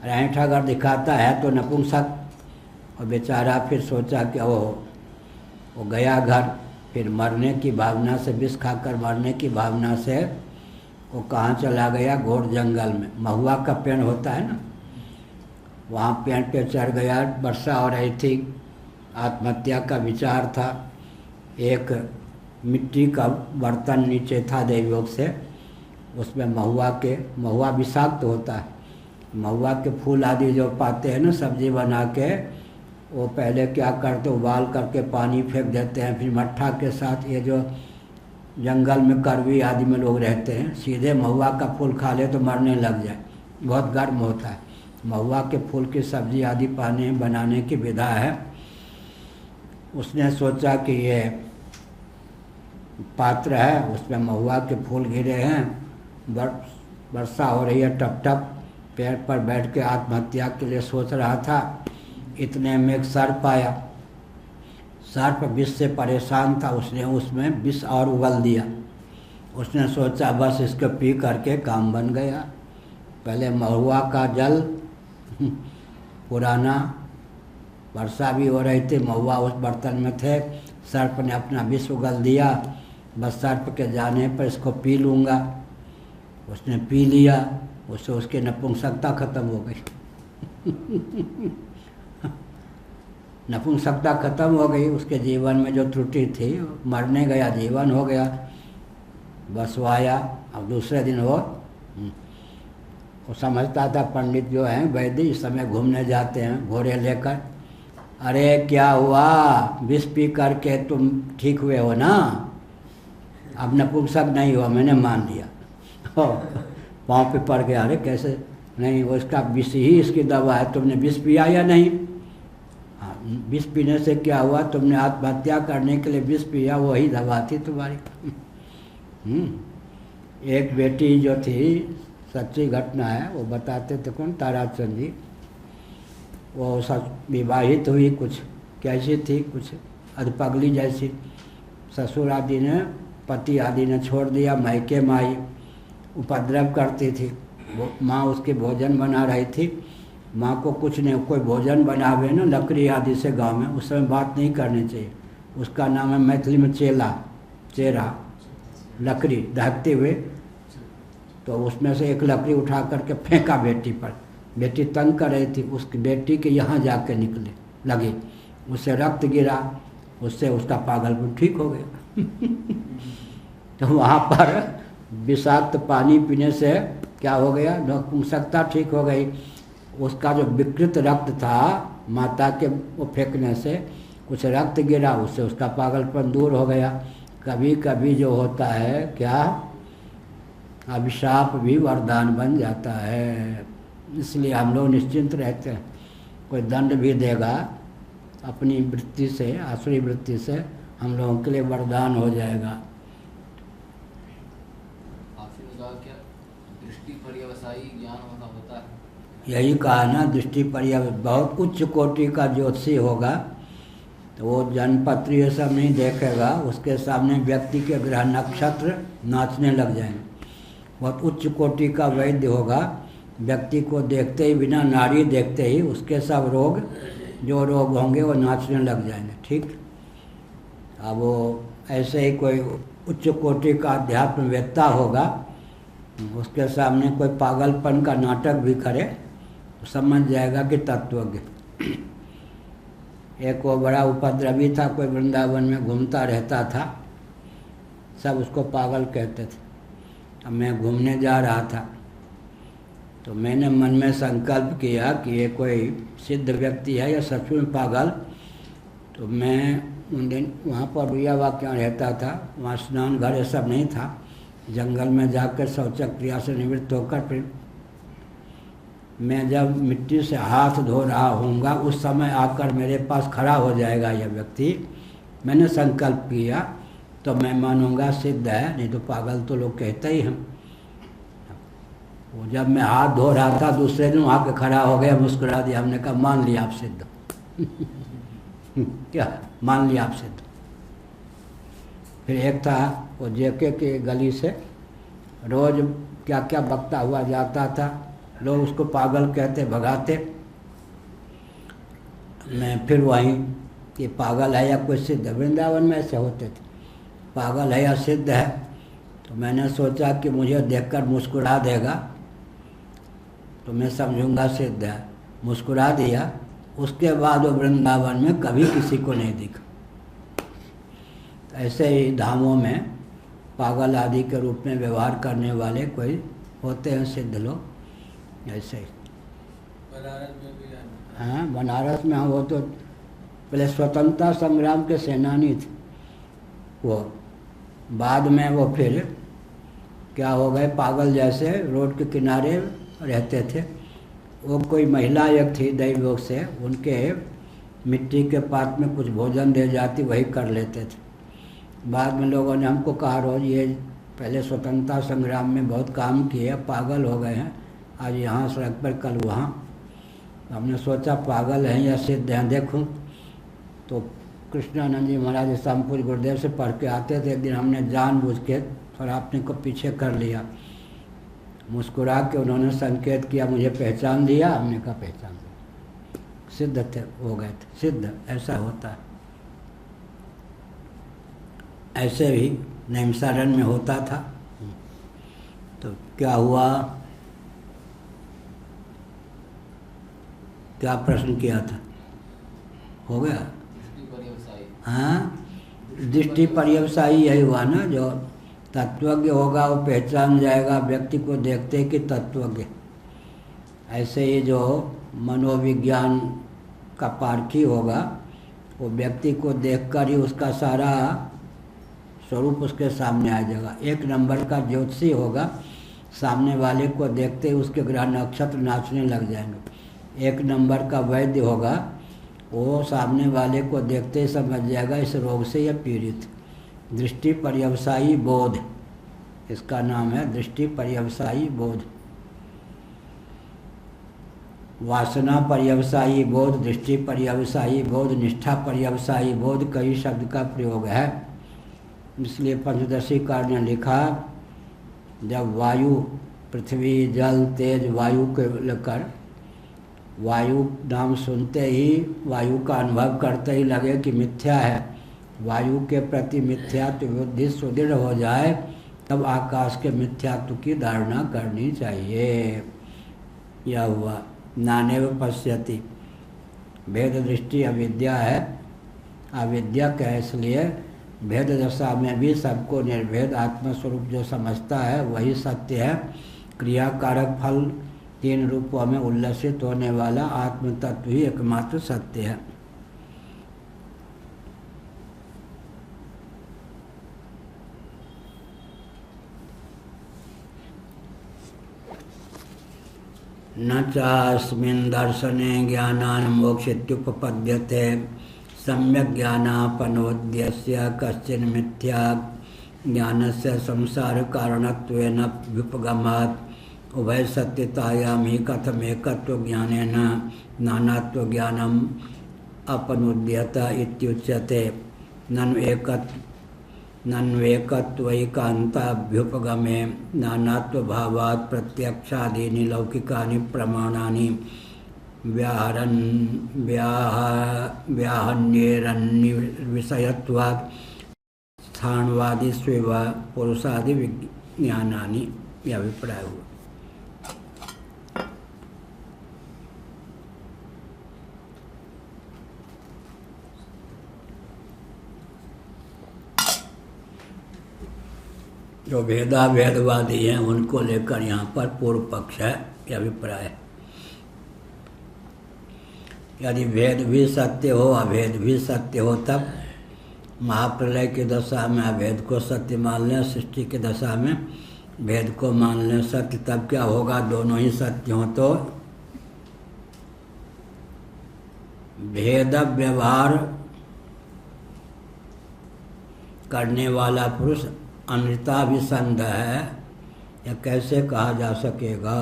ऐंठा अगर दिखाता है तो नपुंसक। और बेचारा फिर सोचा कि वो गया घर, फिर मरने की भावना से, विष खाकर मरने की भावना से वो कहाँ चला गया? घोर जंगल में। महुआ का पेड़ होता है ना, वहाँ पेड़ पे चढ़ गया। वर्षा हो रही थी, आत्महत्या का विचार था। एक मिट्टी का बर्तन नीचे था दैवयोग से, उसमें महुआ विषाक्त होता है। महुआ के फूल आदि जो पाते हैं ना सब्जी बना के, वो पहले क्या करते उबाल करके पानी फेंक देते हैं, फिर मट्ठा के साथ ये जो जंगल में करवी आदि में लोग रहते हैं, सीधे महुआ का फूल खा ले तो मरने लग जाए, बहुत गर्म होता है। महुआ के फूल की सब्जी आदि बनाने की विधा है। उसने सोचा कि ये पात्र है, उसमें महुआ के फूल गिरे हैं, वर्षा हो रही है टप टप, पेड़ पर बैठ के आत्महत्या के लिए सोच रहा था। इतने में एक सर्प आया। सर्प विष से परेशान था, उसने उसमें विष और उगल दिया। उसने सोचा बस इसको पी करके काम बन गया। पहले महुआ का जल पुराना, वर्षा भी हो रही थी, महुआ उस बर्तन में थे, सर्प ने अपना विष उगल दिया। बस सर्प के जाने पर इसको पी लूँगा। उसने पी लिया, उससे उसकी नपुंसकता खत्म हो गई। नपुंसकता खत्म हो गई, उसके जीवन में जो त्रुटि थी मरने गया, जीवन हो गया। बस वो आया। अब दूसरे दिन वो समझता था पंडित जो हैं वैद्य इस समय घूमने जाते हैं घोड़े लेकर। अरे क्या हुआ, विष पी करके तुम ठीक हुए हो ना, अब नपुंसक नहीं हुआ, मैंने मान लिया। पाँव पे पड़ गया, अरे कैसे नहीं, वो इसका विष ही इसकी दवा है, तुमने विष पिया या नहीं? हाँ, विष पीने से क्या हुआ, तुमने आत्महत्या करने के लिए विष पिया, वही दवा थी तुम्हारी। एक बेटी जो थी, सच्ची घटना है, वो बताते थे, कौन, ताराचंद जी, वो सब विवाहित हुई, कुछ कैसी थी, कुछ अधपगली जैसी। ससुर आदि ने, पति आदि ने छोड़ दिया, मायके में आई, उपद्रव करती थी। वो माँ उसके भोजन बना रही थी, माँ को कुछ नहीं, कोई भोजन बनावे ना लकड़ी आदि से गांव में, उस समय बात नहीं करनी चाहिए। उसका नाम है मैथिली में चेरा, लकड़ी दहकते हुए। तो उसमें से एक लकड़ी उठा करके फेंका बेटी पर। बेटी तंग कर रही थी, उसकी बेटी के यहाँ जाके निकले लगी, उससे रक्त गिरा, उससे उसका पागलपन ठीक हो गया। तो वहाँ पर विषाक्त पानी पीने से क्या हो गया, नपुंसकता ठीक हो गई। उसका जो विकृत रक्त था माता के वो फेंकने से कुछ रक्त गिरा, उससे उसका पागलपन दूर हो गया। कभी कभी जो होता है क्या, अभिशाप भी वरदान बन जाता है। इसलिए हम लोग निश्चिंत रहते हैं। कोई दंड भी देगा, अपनी वृत्ति से, आसुरी वृत्ति से हम लोगों के लिए वरदान हो जाएगा। दृष्टि पर्यवसायी ज्ञान होता है, यही कहा ना, दृष्टि पर्यवसायी बहुत उच्च कोटि का ज्योतिषी होगा तो वो जनपत्र ये सब नहीं देखेगा, उसके सामने व्यक्ति के ग्रह नक्षत्र नाचने लग जाएंगे। बहुत उच्च कोटि का वैद्य होगा, व्यक्ति को देखते ही, बिना नाड़ी देखते ही उसके सब रोग, जो रोग होंगे वो नाचने लग जाएंगे। ठीक, अब वो ऐसे ही कोई उच्च कोटि का अध्यात्मवेत्ता होगा, उसके सामने कोई पागलपन का नाटक भी करे तो समझ जाएगा कि तत्वज्ञ। एक वो बड़ा उपद्रवी था, कोई वृंदावन में घूमता रहता था, सब उसको पागल कहते थे। अब मैं घूमने जा रहा था तो मैंने मन में संकल्प किया कि ये कोई सिद्ध व्यक्ति है या सच में पागल। तो मैं उन दिन वहाँ पर भैया वाक्य रहता था, वहाँ स्नान घर ये सब नहीं था, जंगल में जाकर शौचक क्रिया से निवृत्त होकर फिर मैं जब मिट्टी से हाथ धो रहा होऊंगा उस समय आकर मेरे पास खड़ा हो जाएगा यह व्यक्ति। मैंने संकल्प किया तो मैं मानूंगा सिद्ध है, नहीं तो पागल तो लोग कहते ही हैं। वो जब मैं हाथ धो रहा था दूसरे दिन आके खड़ा हो गया, मुस्कुरा दिया, हमने कहा मान लिया आप सिद्ध। क्या मान लिया आप सिद्ध। फिर एक था वो जेके के गली से रोज क्या क्या बकता हुआ जाता था, लोग उसको पागल कहते, भगाते। मैं फिर वहीं कि पागल है या कोई सिद्ध, वृंदावन में ऐसे होते थे, पागल है या सिद्ध है। तो मैंने सोचा कि मुझे देखकर मुस्कुरा देगा तो मैं समझूंगा सिद्ध है, मुस्कुरा दिया। उसके बाद वो वृंदावन में कभी किसी को नहीं दिखा। ऐसे ही धामों में पागल आदि के रूप में व्यवहार करने वाले कोई होते हैं सिद्ध लोग, ऐसे ही। बनारस में भी है। हाँ, बनारस में वो तो पहले स्वतंत्रता संग्राम के सेनानी थे वो, बाद में वो फिर क्या हो गए, पागल जैसे रोड के किनारे रहते थे। वो कोई महिला एक थी दैवयोग से, उनके मिट्टी के पात्र में कुछ भोजन दे जाती, वही कर लेते थे। बाद में लोगों ने हमको कहा, रोज ये पहले स्वतंत्रता संग्राम में बहुत काम किए, पागल हो गए हैं, आज यहाँ सड़क पर कल वहाँ। हमने सोचा पागल हैं या सिद्ध हैं देखूं। तो कृष्णानंद जी महाराज शामपुर गुरुदेव से पढ़ के आते थे, एक दिन हमने जानबूझ के थोड़ा अपने को पीछे कर लिया, मुस्कुरा के उन्होंने संकेत किया, मुझे पहचान लिया, हमने कहा पहचान लिया, सिद्ध थे, हो गए थे सिद्ध। ऐसा होता है। ऐसे भी नैमिषारण्य में होता था। तो क्या हुआ, क्या प्रश्न किया था, हो गया? हाँ, दृष्टि पर्यवसायी यही हुआ ना, जो तत्वज्ञ होगा वो पहचान जाएगा व्यक्ति को देखते कि तत्वज्ञ। ऐसे ही जो मनोविज्ञान का पारखी होगा वो व्यक्ति को देखकर ही उसका सारा स्वरूप उसके सामने आ जाएगा। एक नंबर का ज्योतिषी होगा, सामने वाले को देखते ही उसके ग्रह नक्षत्र नाचने लग जाएंगे। एक नंबर का वैद्य होगा, वो सामने वाले को देखते ही समझ जाएगा इस रोग से यह पीड़ित। दृष्टि पर्यवसायी बोध इसका नाम है, दृष्टि पर्यवसायी बोध। वासना पर्यवसायी बोध, दृष्टि पर्यवसायी बोध, निष्ठा पर्यवसायी बोध, कई शब्द का प्रयोग है। इसलिए पंचदशी कार ने लिखा, जब वायु, पृथ्वी, जल, तेज, वायु को लेकर, वायु नाम सुनते ही, वायु का अनुभव करते ही लगे कि मिथ्या है, वायु के प्रति मिथ्यात्व बुद्धि सुदृढ़ हो जाए, तब आकाश के मिथ्यात्व की धारणा करनी चाहिए। यह हुआ। नानेव पश्यति, भेद दृष्टि अविद्या है। अविद्या क्या, इसलिए भेद दशा में भी सबको निर्भेद आत्मस्वरूप जो समझता है वही सत्य है। क्रियाकारक फल तीन रूपों में उल्लसित होने वाला आत्म तत्व ही एकमात्र सत्य है। न चास्मिन् दर्शने ज्ञानान् मोक्षित्युपपद्यते, सम्यक् ज्ञानापनोद्यस्य कश्चिन् मिथ्या ज्ञानस्य संसार कारणत्वेन व्युपगमात्। उभय सत्यतायां ही कथमेकत्व ज्ञानेन नानात्व ज्ञानम् अपनोद्यत इत्युच्यते। नन्वेकत्वैकान्ताभ्युपगमे नानात्वभावात् प्रत्यक्षादीनि लौकिकानि प्रमाणानि व्याहन्येरन्विषयत्वात् स्थाणवादिष्वेव पुरुषादि विज्ञानानि। यह अभिप्राय हुआ। जो भेदवादी हैं उनको लेकर यहाँ पर पूर्व पक्ष है, यह अभिप्राय है। यदि भेद भी सत्य हो, अभेद भी सत्य हो, तब महाप्रलय की दशा में अभेद को सत्य मान लें, सृष्टि की दशा में भेद को मान लें सत्य, तब क्या होगा, दोनों ही सत्य हो तो भेद व्यवहार करने वाला पुरुष अमृताभिसंध है। यह कैसे कहा जा सकेगा?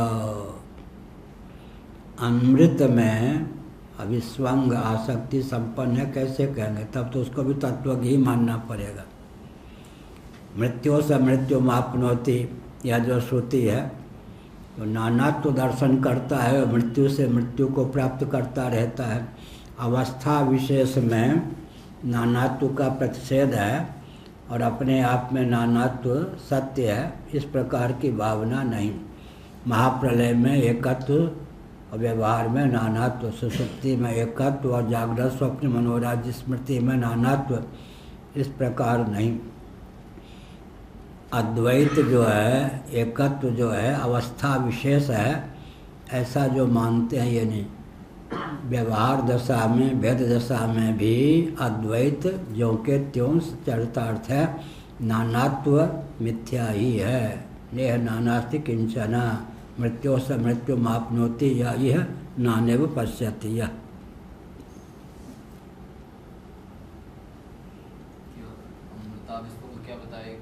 अमृत में अभिस्वंग आसक्ति संपन्न है, कैसे कहेंगे? तब तो उसको भी तत्व ही मानना पड़ेगा। मृत्यु से मृत्यु मापनोति, यह जो श्रुति है तो नानात्व दर्शन करता है, मृत्यु से मृत्यु को प्राप्त करता रहता है। अवस्था विशेष में नानात्व का प्रतिषेध है और अपने आप में नानात्व सत्य है, इस प्रकार की भावना नहीं। महाप्रलय में एकत्व और व्यवहार में नानात्व, सुषुप्ति में एकत्व और जागृत स्वप्न मनोराज्य स्मृति में नानात्व, इस प्रकार नहीं। अद्वैत जो है, एकत्व जो है अवस्था विशेष है, ऐसा जो मानते हैं ये नहीं। व्यवहार दशा में, भेद दशा में भी अद्वैत ज्यों के त्यों चरितार्थ है, नानात्व मिथ्या ही है। नेह नानास्ति किंचना मृत्यो स मृत्यु मापनोति या यह नानेव पश्यति। यह अमृता विश्वंग क्या बताए,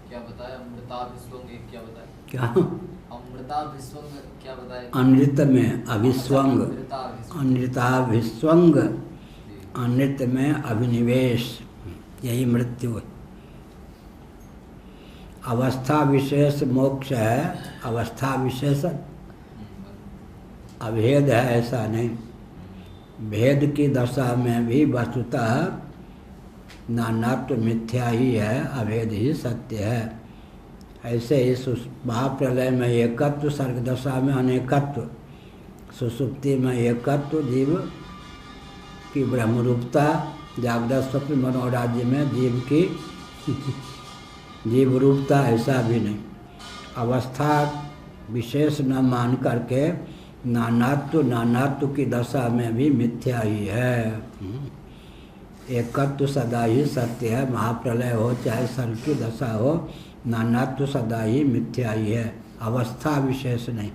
क्या बताया? अमृता विश्वंग एक क्या बताया? क्या अमृता विश्वंग क्या बताया? अनृत में अभिस्वंग, अनृताभिस्वंग, अनृत में अभिनिवेश, यही मृत्यु है। अवस्था विशेष मोक्ष है, अवस्था विशेष अभेद है, ऐसा नहीं। भेद की दशा में भी वस्तुतः नानात्व मिथ्या ही है, अभेद ही सत्य है। ऐसे इस महाप्रलय में एकत्व, सर्ग दशा में अनेकत्व, सुसुप्ति में एकत्व, जीव की ब्रह्मरूपता, जागृत स्वप्न मनोराज्य में जीव की जीव रूपता, ऐसा भी नहीं। अवस्था विशेष न मान करके नानात्व की दशा में भी मिथ्या ही है। एकत्व सदा ही सत्य है, महाप्रलय हो चाहे सर्ग की दशा हो, नानात्व सदा ही मिथ्या ही है, अवस्था विशेष नहीं।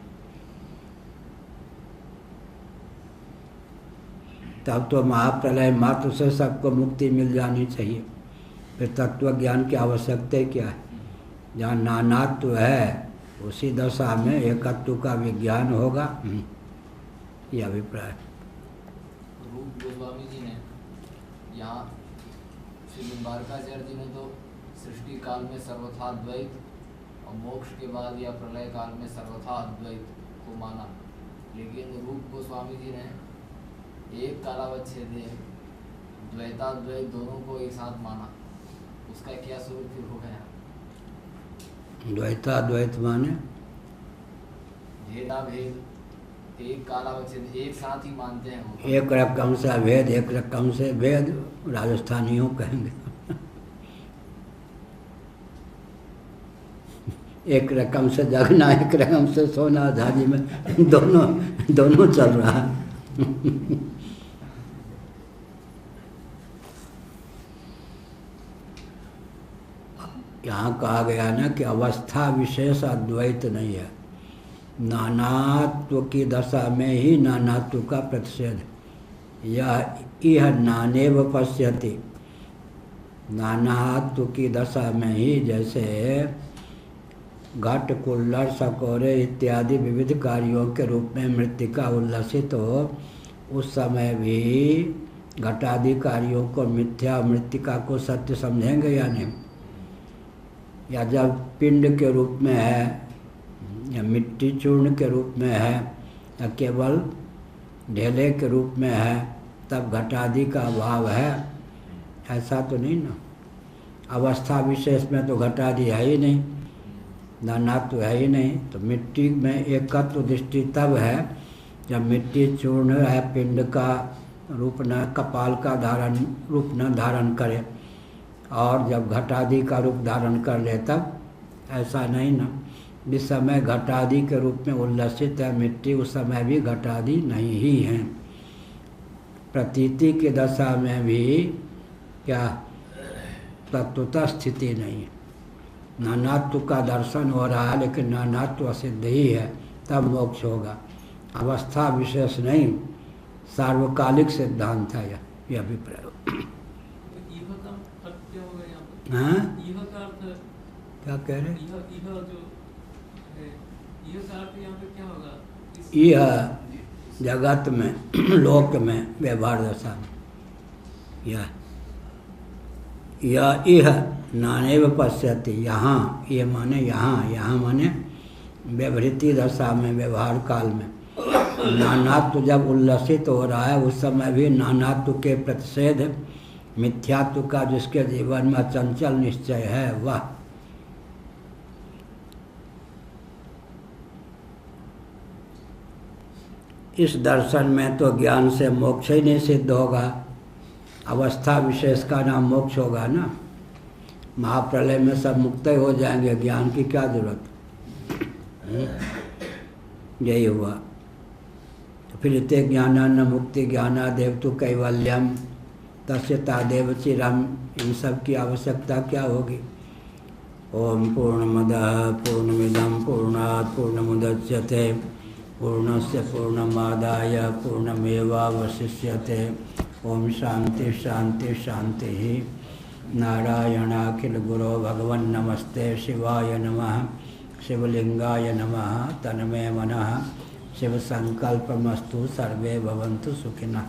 तब तो महाप्रलय मात्र से सबको मुक्ति मिल जानी चाहिए, फिर तत्व ज्ञान की आवश्यकता क्या है? जहाँ नानात्व है उसी दशा में एकत्व का विज्ञान होगा, ये अभिप्राय। रूप गोस्वामी जी ने यहाँ श्री द्वारकाचार्य जी ने तो सृष्टि काल में सर्वथा द्वैत और मोक्ष के बाद या प्रलय काल में सर्वथा अद्वैत को माना, लेकिन रूप गोस्वामी जी ने एक कालावच्छेद द्वैताद्वैत दोनों को एक साथ माना। उसका क्या स्वरूप फिर हो गया? द्वैताद्वैत माने भेदा भेद, एक कालावच्छेद एक साथ ही मानते हैं वो। एक रकम से अभेद, एक रकम से भेद, राजस्थानियों कहेंगे। एक रकम से जगना, एक रकम से सोना, झाजी में दोनों चल रहा है। यहाँ कहा गया ना कि अवस्था विशेष अद्वैत नहीं है, नानात्व की दशा में ही नानात्व का प्रतिषेध। यह नानेव पश्यति, नानात्व की दशा में ही, जैसे घट कुल्लड़ सकोरे इत्यादि विविध कार्यों के रूप में मृत्तिका उल्लसित हो, उस समय भी घटादि कार्यों को मिथ्या, मृत्तिका को सत्य समझेंगे या नहीं? या जब पिंड के रूप में है या मिट्टी चूर्ण के रूप में है या केवल ढेले के रूप में है, तब घटादि का अभाव है, ऐसा तो नहीं ना। अवस्था विशेष में तो घटादि है ही नहीं, नानात्व है ही नहीं, तो मिट्टी में एकत्व दृष्टि तब है जब मिट्टी चूर्ण है, पिंड का रूप न, कपाल का रूप न धारण करे, और जब घटादि का रूप धारण कर ले तब ऐसा नहीं ना। जिस समय घटादि के रूप में उल्लसित है मिट्टी, उस समय भी घटादि नहीं ही है। प्रतीति की दशा में भी क्या तत्वतः स्थिति नहीं है। नानात्व का दर्शन हो रहा है लेकिन नानात्व असिद्ध ही है, तब मोक्ष होगा। अवस्था विशेष नहीं, सार्वकालिक सिद्धांत है यह अभिप्राय। हाँ क्या कह रहे? यह जगत में, लोक में, व्यवहार दशा में, यह नानेव पश्यति, यहाँ, ये माने यहाँ, यहाँ माने व्यवहृति दशा में, व्यवहार काल में नानात्व जब उल्लसित हो रहा है, उस समय भी नानात्व के प्रतिषेध, मिथ्यात्व का जिसके जीवन में चंचल निश्चय है वह। इस दर्शन में तो ज्ञान से मोक्ष ही नहीं सिद्ध होगा, अवस्था विशेष का नाम मोक्ष होगा ना। महाप्रलय में सब मुक्त हो जाएंगे, ज्ञान की क्या जरूरत। यही हुआ। तो फिर इते ज्ञानान्न मुक्ति ज्ञानादेव तो कैवल्यम तस्य तादेव चिरम, इन सब की आवश्यकता क्या होगी। ओम पूर्णमदः पूर्णमिदं पूर्णात् पूर्णमुदच्यते पूर्णस्य पूर्णमादाय पूर्णमेवावशिष्यते। ओम शांति शांति शांति ही। नारायणाखिल गुरो भगवन् नमस्ते शिवाय नमः शिवलिंगाय नमः। तन्मे मनः शिव संकल्पमस्तु सर्वे भवन्तु सुखिनः।